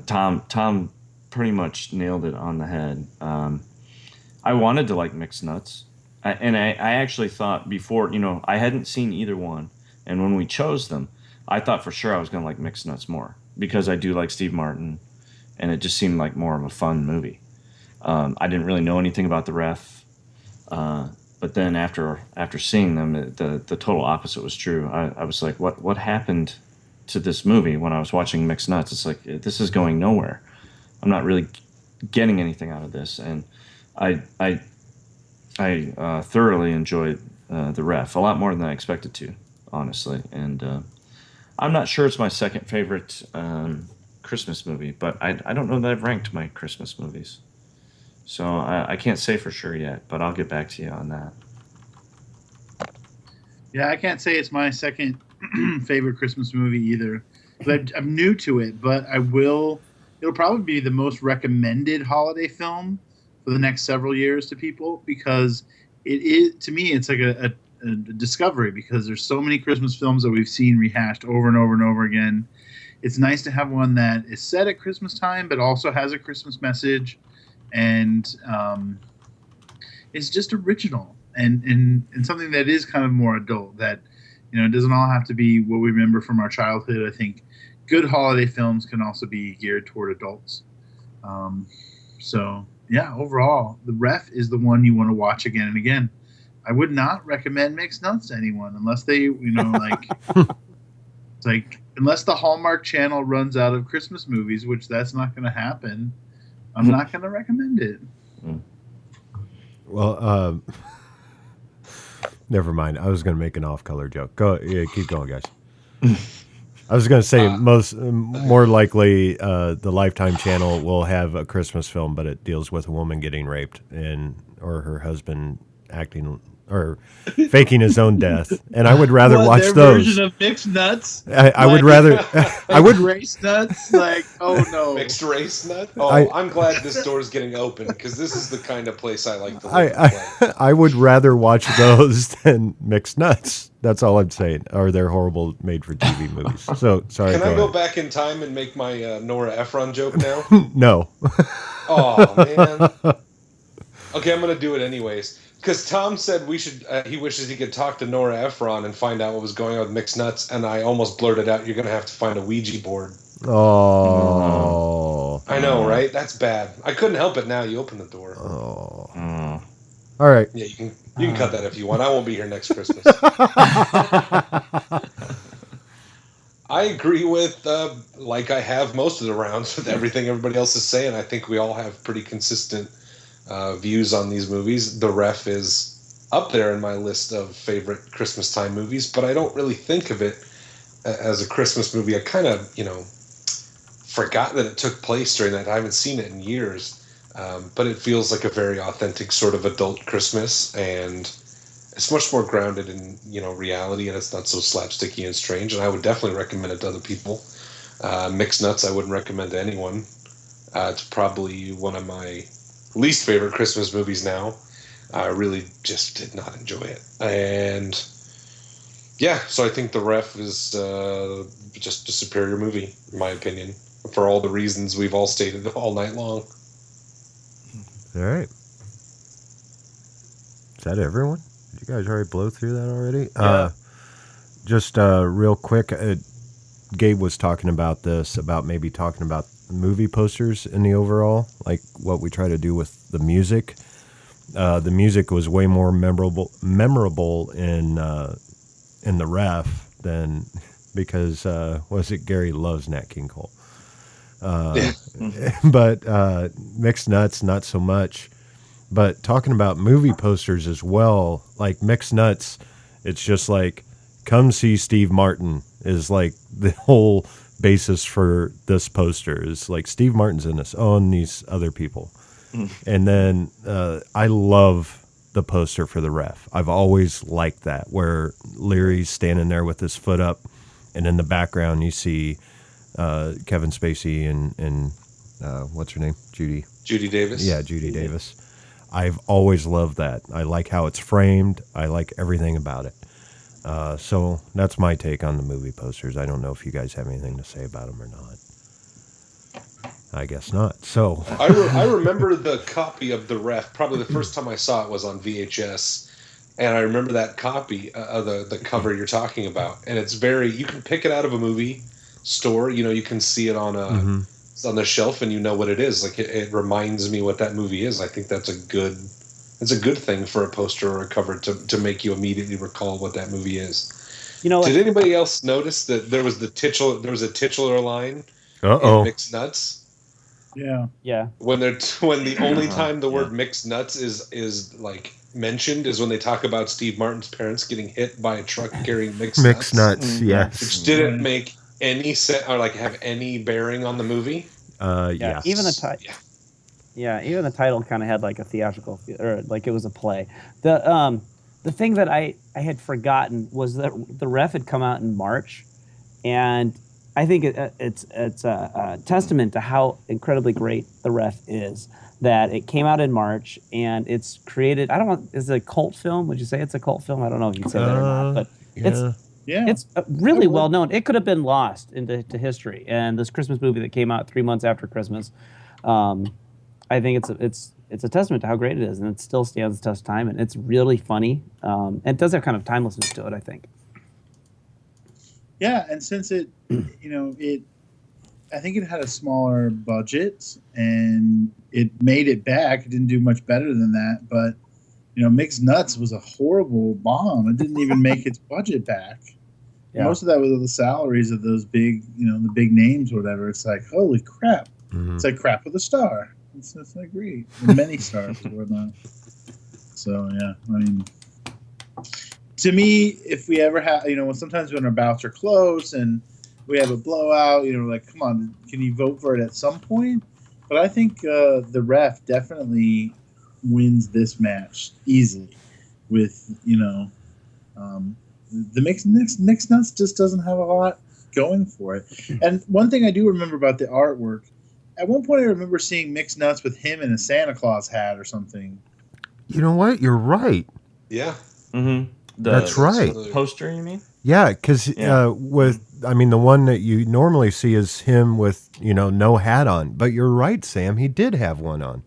Tom pretty much nailed it on the head. I wanted to like Mixed Nuts, and I actually thought before, I hadn't seen either one, and when we chose them, I thought for sure I was going to like Mixed Nuts more because I do like Steve Martin, and it just seemed like more of a fun movie. I didn't really know anything about The Ref. But then after seeing them, the total opposite was true. I was like, what happened to this movie when I was watching Mixed Nuts? It's like, this is going nowhere. I'm not really getting anything out of this. And I thoroughly enjoyed The Ref, a lot more than I expected to, honestly. And I'm not sure it's my second favorite Christmas movie, but I don't know that I've ranked my Christmas movies. So I can't say for sure yet, but I'll get back to you on that. Yeah, I can't say it's my second favorite Christmas movie either. I'm new to it, but it'll probably be the most recommended holiday film for the next several years to people, because it is, to me, it's like a discovery, because there's so many Christmas films that we've seen rehashed over and over and over again. It's nice to have one that is set at Christmas time, but also has a Christmas message. And it's just original and something that is kind of more adult, that it doesn't all have to be what we remember from our childhood. I think good holiday films can also be geared toward adults. So yeah, overall, The Ref is the one you want to watch again and again. I would not recommend Mixed Nuts to anyone unless they it's like, unless the Hallmark Channel runs out of Christmas movies, which that's not going to happen. I'm not going to recommend it. Well, never mind. I was going to make an off-color joke. Keep going, guys. I was going to say more likely the Lifetime Channel will have a Christmas film, but it deals with a woman getting raped or her husband acting or faking his own death, and I would rather watch their those. Version of Mixed Nuts. I would rather. I would race nuts. Like, oh no, Mixed race nut. Oh, I'm glad this door is getting open, because this is the kind of place I like to live. I would rather watch those than Mixed Nuts. That's all I'm saying. Or they're horrible made-for-TV movies. So sorry. Can I go back in time and make my Nora Ephron joke now? No. Oh man. Okay, I'm gonna do it anyways. Because Tom said he wishes he could talk to Nora Ephron and find out what was going on with Mixed Nuts, and I almost blurted out, "You're going to have to find a Ouija board." Oh. I know, right? That's bad. I couldn't help it now. You opened the door. Oh. All right. Yeah, you can cut that if you want. I won't be here next Christmas. I agree with, like I have most of the rounds, with everything everybody else is saying. I think we all have pretty consistent views on these movies. The Ref is up there in my list of favorite Christmas time movies, but I don't really think of it as a Christmas movie. I kind of, forgot that it took place during that. I haven't seen it in years, but it feels like a very authentic sort of adult Christmas, and it's much more grounded in reality, and it's not so slapsticky and strange. And I would definitely recommend it to other people. Mixed Nuts, I wouldn't recommend to anyone. It's probably one of my least favorite Christmas movies now. I really just did not enjoy it, and yeah, so I think The Ref is just a superior movie, in my opinion, for all the reasons we've all stated all night long. All right. Is that everyone? Did you guys already blow through that already? Yeah. Just real quick, Gabe was talking about this, about maybe talking about movie posters in the overall, like what we try to do with the music. The music was way more memorable in The Ref than, because was it Gary loves Nat King Cole. But Mixed Nuts, not so much. But talking about movie posters as well, like Mixed Nuts, it's just like, come see Steve Martin is like the whole basis for this poster. Is like Steve Martin's in this, and these other people. And then I love the poster for The Ref. I've always liked that, where Leary's standing there with his foot up, and in the background you see Kevin Spacey and what's her name? Judy Davis. Yeah, Judy Davis. I've always loved that. I like how it's framed. I like everything about it. So that's my take on the movie posters. I don't know if you guys have anything to say about them or not. I guess not. So I remember the copy of The Ref. Probably the first time I saw it was on VHS, and I remember that copy of the cover you're talking about. And it's you can pick it out of a movie store. You can see it on on the shelf, and you know what it is. Like it reminds me what that movie is. I think that's a good thing for a poster or a cover to make you immediately recall what that movie is. Did anybody else notice that there was a titular line in Mixed Nuts? Yeah. When the only time the word Mixed Nuts is like mentioned is when they talk about Steve Martin's parents getting hit by a truck carrying mixed nuts. Yes. Which didn't make any sense or like have any bearing on the movie. Yeah. Even the title. Yeah, even the title kind of had like a theatrical, or like it was a play. The thing that I had forgotten was that The Ref had come out in March, and I think it's a testament to how incredibly great The Ref is, that it came out in March and it's created. Is it a cult film? Would you say it's a cult film? I don't know if you'd say that or not, but it's really well known. It could have been lost into history. And this Christmas movie that came out 3 months after Christmas, I think it's a testament to how great it is, and it still stands the test of time, and it's really funny. And it does have kind of timelessness to it, I think. Yeah, and since I think it had a smaller budget, and it made it back. It didn't do much better than that, but Mixed Nuts was a horrible bomb. It didn't even make its budget back. Yeah. Most of that was the salaries of those big, the big names or whatever. It's like, holy crap! Mm-hmm. It's like crap with a star. It's like great, many stars or whatnot. So yeah, I mean, to me, if we ever have, sometimes when our bouts are close and we have a blowout, like, come on, can you vote for it at some point? But I think The Ref definitely wins this match easily. With the Mixed Nuts just doesn't have a lot going for it. And one thing I do remember about the artwork. At one point, I remember seeing Mixed Nuts with him in a Santa Claus hat or something. You know what? You're right. Yeah. Mm-hmm. That's right. Poster, you mean? Yeah, because the one that you normally see is him with, no hat on. But you're right, Sam. He did have one on.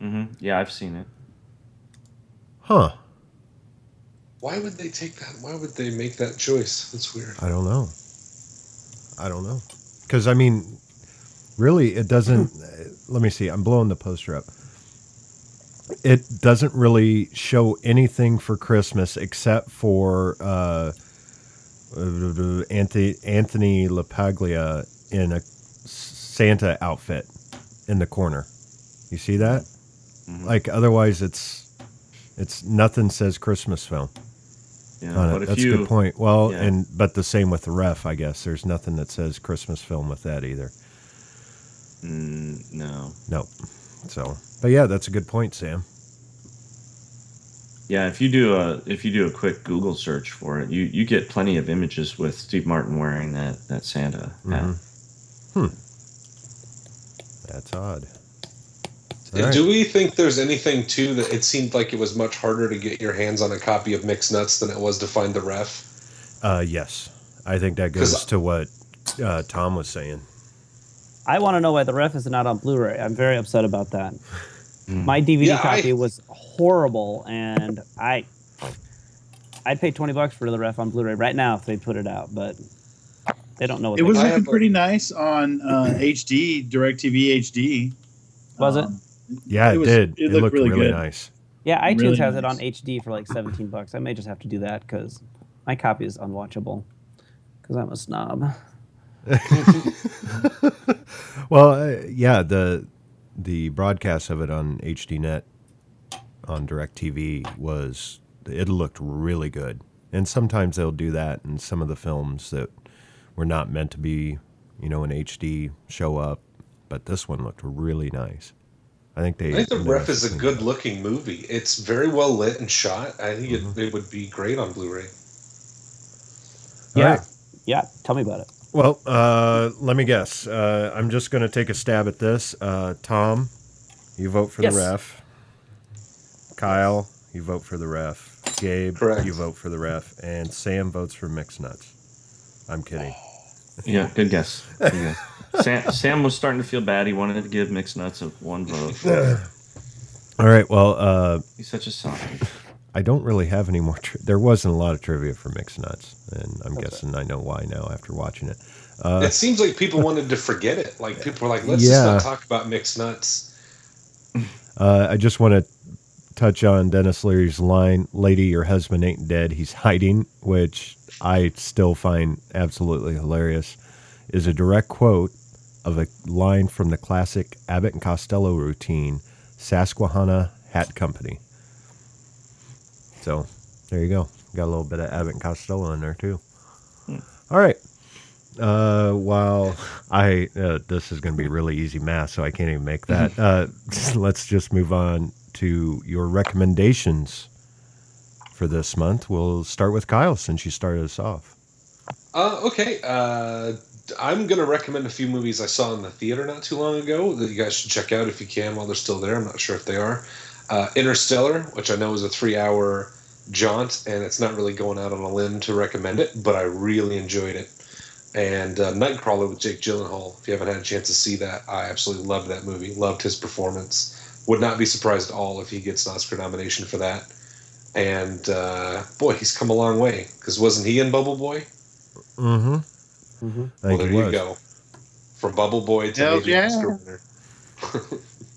Mm-hmm. Yeah, I've seen it. Huh. Why would they take that? Why would they make that choice? That's weird. I don't know. Because, really, it doesn't. Let me see. I'm blowing the poster up. It doesn't really show anything for Christmas except for Anthony LaPaglia in a Santa outfit in the corner. You see that? Mm-hmm. Like, otherwise it's nothing says Christmas film. Yeah, On but it. if That's you, a good point. Well, yeah. but the same with the ref, I guess. There's nothing that says Christmas film with that either. No. Nope. So, but yeah, that's a good point, Sam. Yeah, if you do a quick Google search for it, you get plenty of images with Steve Martin wearing that Santa hat. That's odd. Do we think there's anything too that it seemed like it was much harder to get your hands on a copy of Mixed Nuts than it was to find the ref? Yes. I think that goes to what Tom was saying. I want to know why the ref is not on Blu-ray. I'm very upset about that. My DVD copy was horrible, and I'd pay $20 for the ref on Blu-ray right now if they put it out, but they don't know what it was got. looking pretty nice on HD, DirecTV HD. Was it? Yeah, it did. It looked really good. Nice. Yeah, iTunes Really has it nice. on HD for like $17. I may just have to do that because my copy is unwatchable because I'm a snob. Well, yeah, the broadcast of it on HDNet on DirecTV it looked really good. And sometimes they'll do that in some of the films that were not meant to be, in HD show up, but this one looked really nice. I think the ref is a good-looking movie. It's very well lit and shot. I think it would be great on Blu-ray. Yeah, right. Yeah. Tell me about it. Well, let me guess. I'm just going to take a stab at this. Tom, you vote for the ref. Kyle, you vote for the ref. Gabe, Correct. You vote for the ref. And Sam votes for Mixed Nuts. I'm kidding. Yeah, good guess. Good guess. Sam was starting to feel bad. He wanted to give Mixed Nuts one vote. All right, well... he's such a soft. I don't really have any more... there wasn't a lot of trivia for Mixed Nuts, and I'm guessing I know why now after watching it. It seems like people wanted to forget it. Like, people were like, let's just not talk about Mixed Nuts. I just want to touch on Dennis Leary's line, "Lady, your husband ain't dead, he's hiding," which I still find absolutely hilarious, is a direct quote of a line from the classic Abbott and Costello routine, Susquehanna Hat Company. So, there you go. Got a little bit of Abbott and Costello in there, too. All right. While this is going to be really easy math, so I can't even make that. Let's just move on to your recommendations for this month. We'll start with Kyle, since you started us off. Okay. I'm going to recommend a few movies I saw in the theater not too long ago that you guys should check out if you can while they're still there. I'm not sure if they are. Interstellar, which I know is a 3-hour jaunt, and it's not really going out on a limb to recommend it, but I really enjoyed it. And Nightcrawler with Jake Gyllenhaal. If you haven't had a chance to see that, I absolutely loved that movie. Loved his performance. Would not be surprised at all if he gets an Oscar nomination for that. And boy, he's come a long way. Because wasn't he in Bubble Boy? Mm-hmm. Well, there you go. From Bubble Boy to maybe Oscar winner.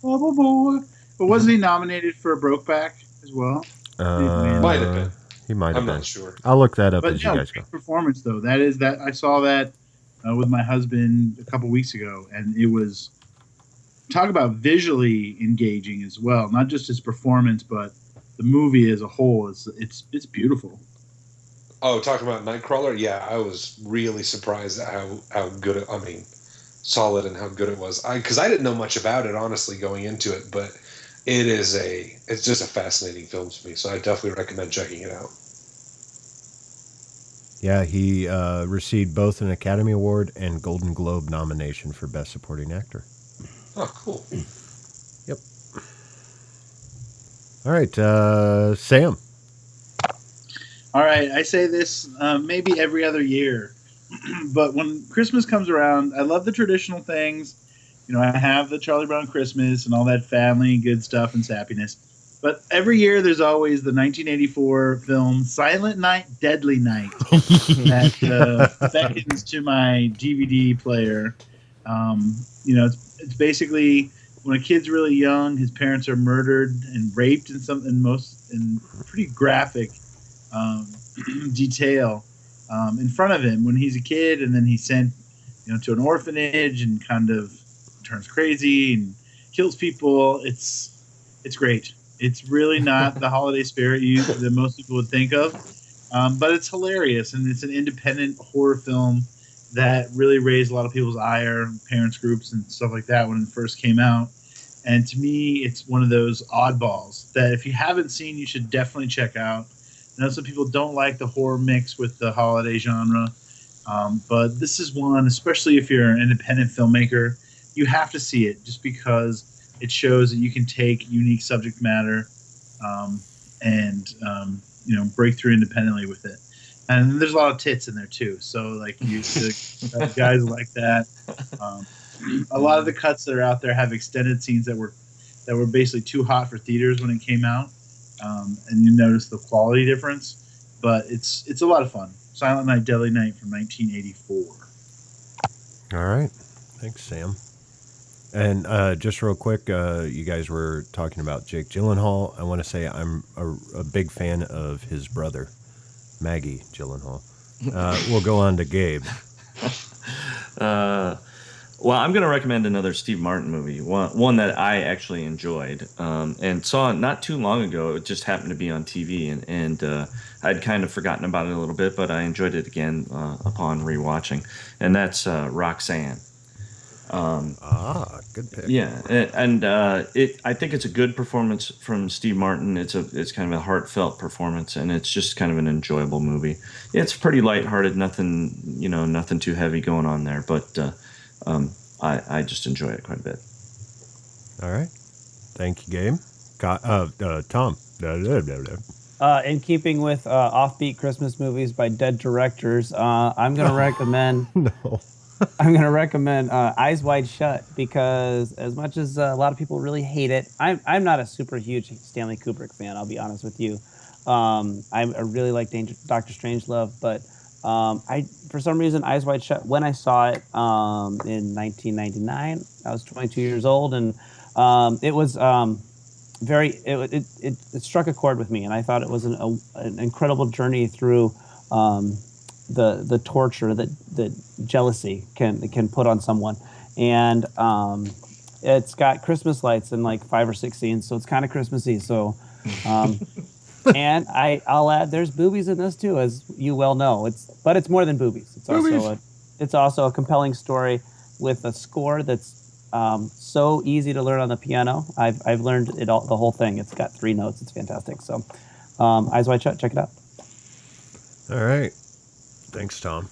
Bubble Boy. But wasn't he nominated for Brokeback as well? Might have been. He might have been. I'm not sure. I'll look that up But as you guys go. Performance though. That I saw that with my husband a couple weeks ago, and it was talk about visually engaging as well. Not just his performance, but the movie as a whole. It's beautiful. Oh, talking about Nightcrawler, yeah, I was really surprised at how good it. I mean, solid and how good it was. Because I didn't know much about it honestly going into it, but it's just a fascinating film to me. So I definitely recommend checking it out. Yeah, he received both an Academy Award and Golden Globe nomination for Best Supporting Actor. Oh, cool. Yep. All right, Sam. All right, I say this maybe every other year, but when Christmas comes around, I love the traditional things. I have the Charlie Brown Christmas and all that family good stuff and sappiness. But every year there's always the 1984 film Silent Night, Deadly Night that beckons to my DVD player. It's basically when a kid's really young, his parents are murdered and raped in pretty graphic detail. in front of him when he's a kid, and then he's sent, to an orphanage and kind of turns crazy and kills people. It's great. It's really not the holiday spirit that most people would think of, but it's hilarious, and it's an independent horror film that really raised a lot of people's ire, parents groups and stuff like that when it first came out. And to me, it's one of those oddballs that if you haven't seen, you should definitely check out. I know some people don't like the horror mix with the holiday genre, but this is one, especially if you're an independent filmmaker, you have to see it just because it shows that you can take unique subject matter and break through independently with it. And there's a lot of tits in there too, so like guys like that. A lot of the cuts that are out there have extended scenes that were basically too hot for theaters when it came out, and you notice the quality difference. But it's a lot of fun. Silent Night, Deadly Night from 1984. All right, thanks, Sam. And just real quick, you guys were talking about Jake Gyllenhaal. I want to say I'm a big fan of his brother, Maggie Gyllenhaal. We'll go on to Gabe. Well, I'm going to recommend another Steve Martin movie, one that I actually enjoyed and saw not too long ago. It just happened to be on TV, and I'd kind of forgotten about it a little bit, but I enjoyed it again upon rewatching, and that's Roxanne. Good pick. Yeah, and I think it's a good performance from Steve Martin. It's kind of a heartfelt performance, and it's just kind of an enjoyable movie. It's pretty lighthearted, nothing too heavy going on there, but I just enjoy it quite a bit. All right, thank you, Gabe. Tom. In keeping with offbeat Christmas movies by dead directors, I'm going to recommend. No. I'm going to recommend Eyes Wide Shut, because as much as a lot of people really hate it, I'm not a super huge Stanley Kubrick fan, I'll be honest with you. I really like Dr. Strangelove, but for some reason, Eyes Wide Shut, when I saw it in 1999, I was 22 years old, and it was it struck a chord with me, and I thought it was an incredible journey through the torture that jealousy can put on someone. And it's got Christmas lights in like 5 or 6 scenes, so it's kind of Christmassy. So and I'll add, there's boobies in this too, as you well know. But it's more than boobies. It's also a compelling story with a score that's so easy to learn on the piano. I've learned it all, the whole thing. It's got 3 notes. It's fantastic. So Eyes Wide Shut, check it out. All right. Thanks, Tom.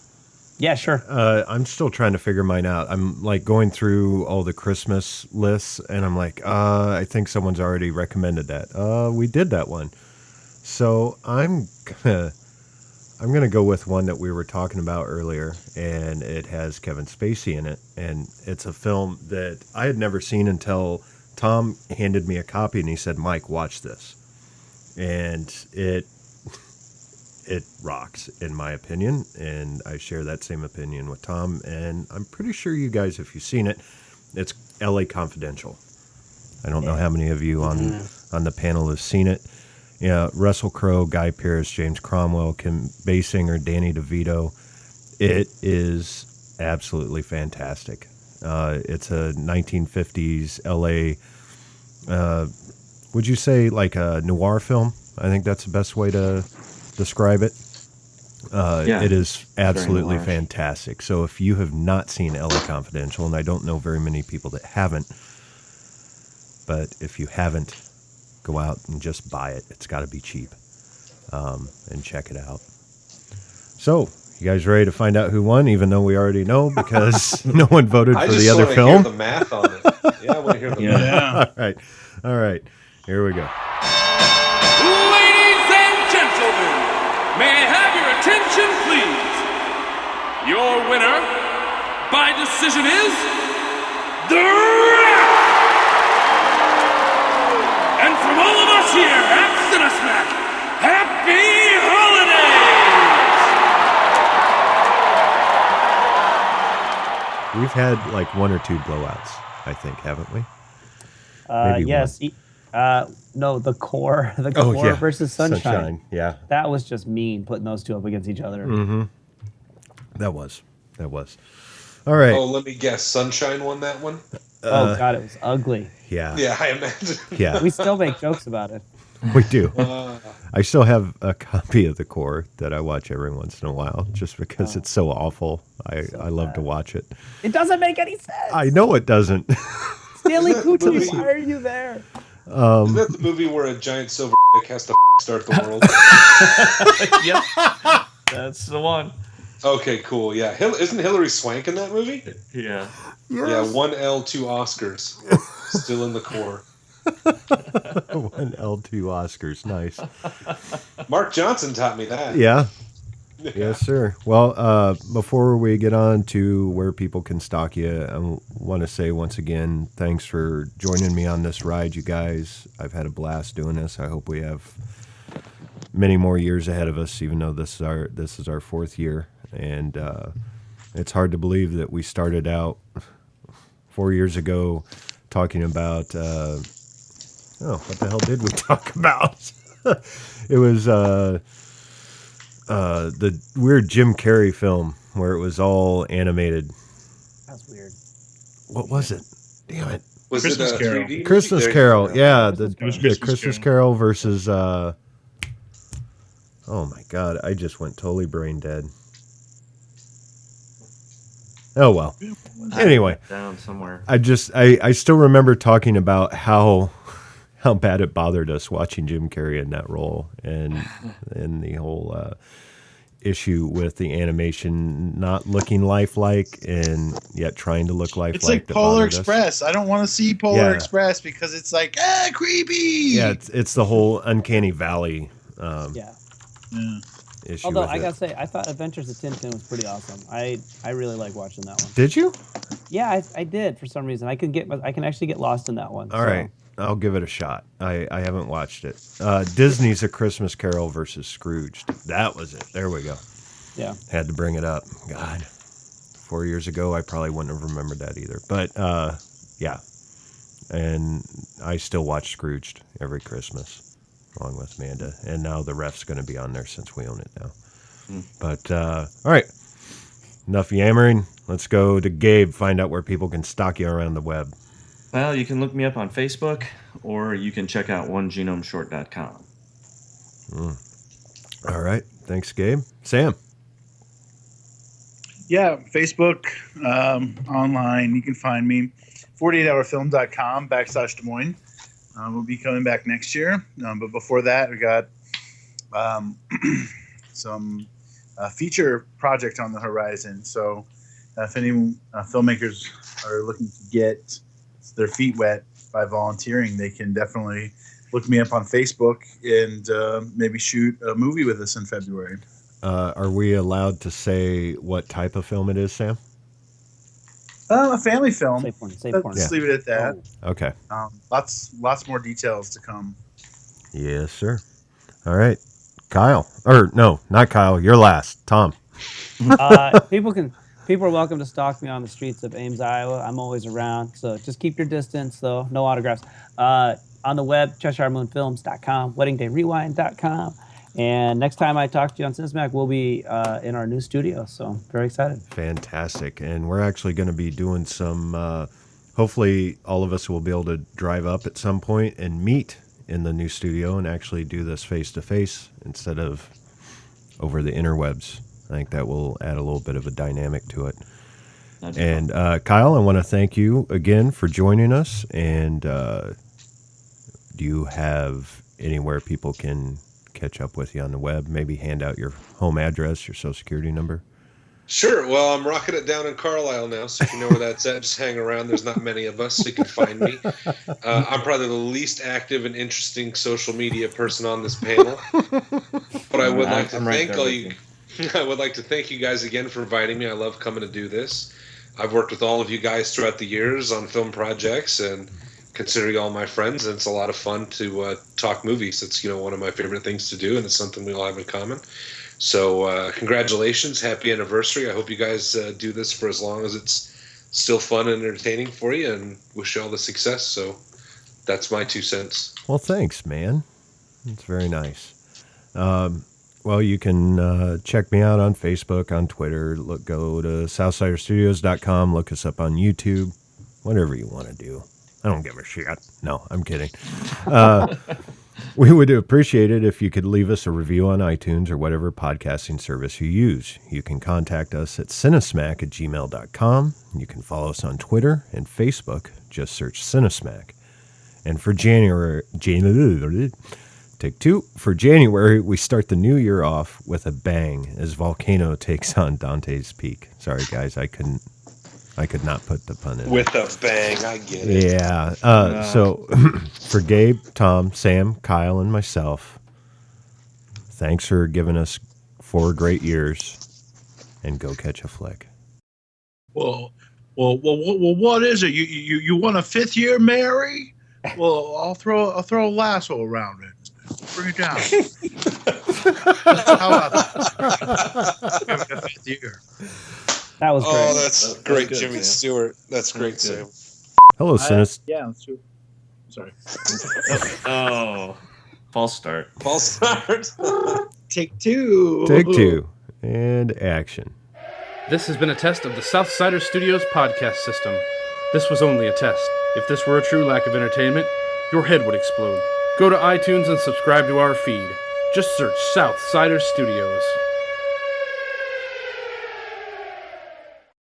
Yeah, sure. I'm still trying to figure mine out. I'm like going through all the Christmas lists, and I'm like, I think someone's already recommended that. We did that one. So I'm gonna go with one that we were talking about earlier, and it has Kevin Spacey in it, and it's a film that I had never seen until Tom handed me a copy, and he said, "Mike, watch this," and it rocks, in my opinion, and I share that same opinion with Tom, and I'm pretty sure you guys, if you've seen it, it's LA Confidential. I don't know how many of you on the panel have seen it. Yeah, Russell Crowe, Guy Pearce, James Cromwell, Kim Basinger, Danny DeVito. It is absolutely fantastic. It's a 1950s LA, would you say like a noir film? I think that's the best way to describe it. It is absolutely fantastic. So if you have not seen LA Confidential, and I don't know very many people that haven't, but if you haven't, go out and just buy it. It's got to be cheap, and check it out. So, you guys ready to find out who won, even though we already know because no one voted for the other film? I just want to hear the math on it. Yeah, I want to hear the math. All right. Here we go. May I have your attention, please? Your winner by decision is The Wrap! And from all of us here at CineSmack, Happy Holidays! We've had like 1 or 2 blowouts, I think, haven't we? Maybe yes. No, the core versus Sunshine. Yeah. That was just mean, putting those two up against each other. Mm-hmm. That was. All right. Oh, let me guess. Sunshine won that one? Oh, God, it was ugly. Yeah. Yeah, I imagine. Yeah. We still make jokes about it. We do. Uh, I still have a copy of The Core that I watch every once in a while just because it's so awful. I love to watch it. It doesn't make any sense. I know it doesn't. Stanley Isn't that Kuchar, movie- why are you there? Isn't that the movie where a giant silver dick has to start the world? Yep. That's the one. Okay, cool. Yeah. Isn't Hilary Swank in that movie? Yeah. Yeah, 1L, 2 Oscars. Still in The Core. 1L2 Oscars. Nice. Mark Johnson taught me that. Yeah. Yes, sir. Well, before we get on to where people can stalk you, I want to say once again, thanks for joining me on this ride, you guys. I've had a blast doing this. I hope we have many more years ahead of us, even though this is our fourth year. And it's hard to believe that we started out 4 years ago talking about, what the hell did we talk about? It was the weird Jim Carrey film where it was all animated. That's weird. What was it? Damn it. Was Christmas it Carol. 3D? Christmas There you Carol. go. Yeah, Christmas Carol. the Christmas Carol versus oh my God, I just went totally brain dead. Oh well. Anyway, Down somewhere. I still remember talking about how bad it bothered us watching Jim Carrey in that role, and the whole issue with the animation not looking lifelike and yet trying to look lifelike. It's like that Polar bothered us. Express. I don't want to see Polar Yeah. Express because it's like, creepy. Yeah, it's the whole Uncanny Valley Yeah. Yeah. issue. Although with I it. gotta say, I thought Adventures of Tintin was pretty awesome. I really like watching that one. Did you? Yeah, I did for some reason. I can actually get lost in that one. All right. I'll give it a shot. I haven't watched it. Disney's A Christmas Carol versus Scrooged. That was it. There we go. Yeah. Had to bring it up. God. 4 years ago, I probably wouldn't have remembered that either. But, yeah. And I still watch Scrooged every Christmas along with Amanda. And now the ref's going to be on there since we own it now. But, all right. Enough yammering. Let's go to Gabe, find out where people can stalk you around the web. Well, you can look me up on Facebook, or you can check out onegenomeshort.com. All right. Thanks, Gabe. Sam. Yeah, Facebook, online. You can find me 48hourfilm.com/Des Moines. We'll be coming back next year. But before that, we got some feature project on the horizon. So if any filmmakers are looking to get their feet wet by volunteering, they can definitely look me up on Facebook and maybe shoot a movie with us in February. Are we allowed to say what type of film it is, Sam? A family film. Safe one. Let's leave it at that. Okay. Lots more details to come. Yes, sir. All right. Kyle. Or, no, not Kyle. You're last. Tom. People are welcome to stalk me on the streets of Ames, Iowa. I'm always around, so just keep your distance, though. No autographs. On the web, CheshireMoonFilms.com, WeddingDayRewind.com. And next time I talk to you on Cinesmac, we'll be in our new studio, so I'm very excited. Fantastic. And we're actually going to be doing some, hopefully all of us will be able to drive up at some point and meet in the new studio and actually do this face-to-face instead of over the interwebs. I think that will add a little bit of a dynamic to it. And Kyle, I want to thank you again for joining us. And do you have anywhere people can catch up with you on the web? Maybe hand out your home address, your social security number. Sure. Well, I'm rocking it down in Carlisle now, so if you know where that's at, just hang around. There's not many of us, so you can find me. I'm probably the least active and interesting social media person on this panel. But I would like to thank all you. I would like to thank you guys again for inviting me. I love coming to do this. I've worked with all of you guys throughout the years on film projects and consider you all my friends, and it's a lot of fun to talk movies. It's one of my favorite things to do, and it's something we all have in common. So congratulations, happy anniversary. I hope you guys do this for as long as it's still fun and entertaining for you, and wish you all the success. So that's my 2 cents. Well, thanks, man. It's very nice. Well, you can check me out on Facebook, on Twitter. Go to southsiderstudios.com. Look us up on YouTube. Whatever you want to do. I don't give a shit. No, I'm kidding. We would appreciate it if you could leave us a review on iTunes or whatever podcasting service you use. You can contact us at cinesmack@gmail.com. You can follow us on Twitter and Facebook. Just search Cinesmack. And for January, take two. For January, we start the new year off with a bang as Volcano takes on Dante's Peak. Sorry, guys, I could not put the pun in. With a bang, I get it. Yeah. So for Gabe, Tom, Sam, Kyle, and myself, thanks for giving us 4 great years, and go catch a flick. Well, what is it? You want a 5th year, Mary? Well, I'll throw a lasso around it. Bring it down. How about that? Give it a 5th year. That was great. Oh, that's great, good, Jimmy Sam. Stewart. That's great, Sam. Hello, Sinis. Yeah, let's do it. Sorry. Oh, false start. False start. Take 2. Take 2. And action. This has been a test of the Southsider Studios podcast system. This was only a test. If this were a true lack of entertainment, your head would explode. Go to iTunes and subscribe to our feed. Just search Southsider Studios.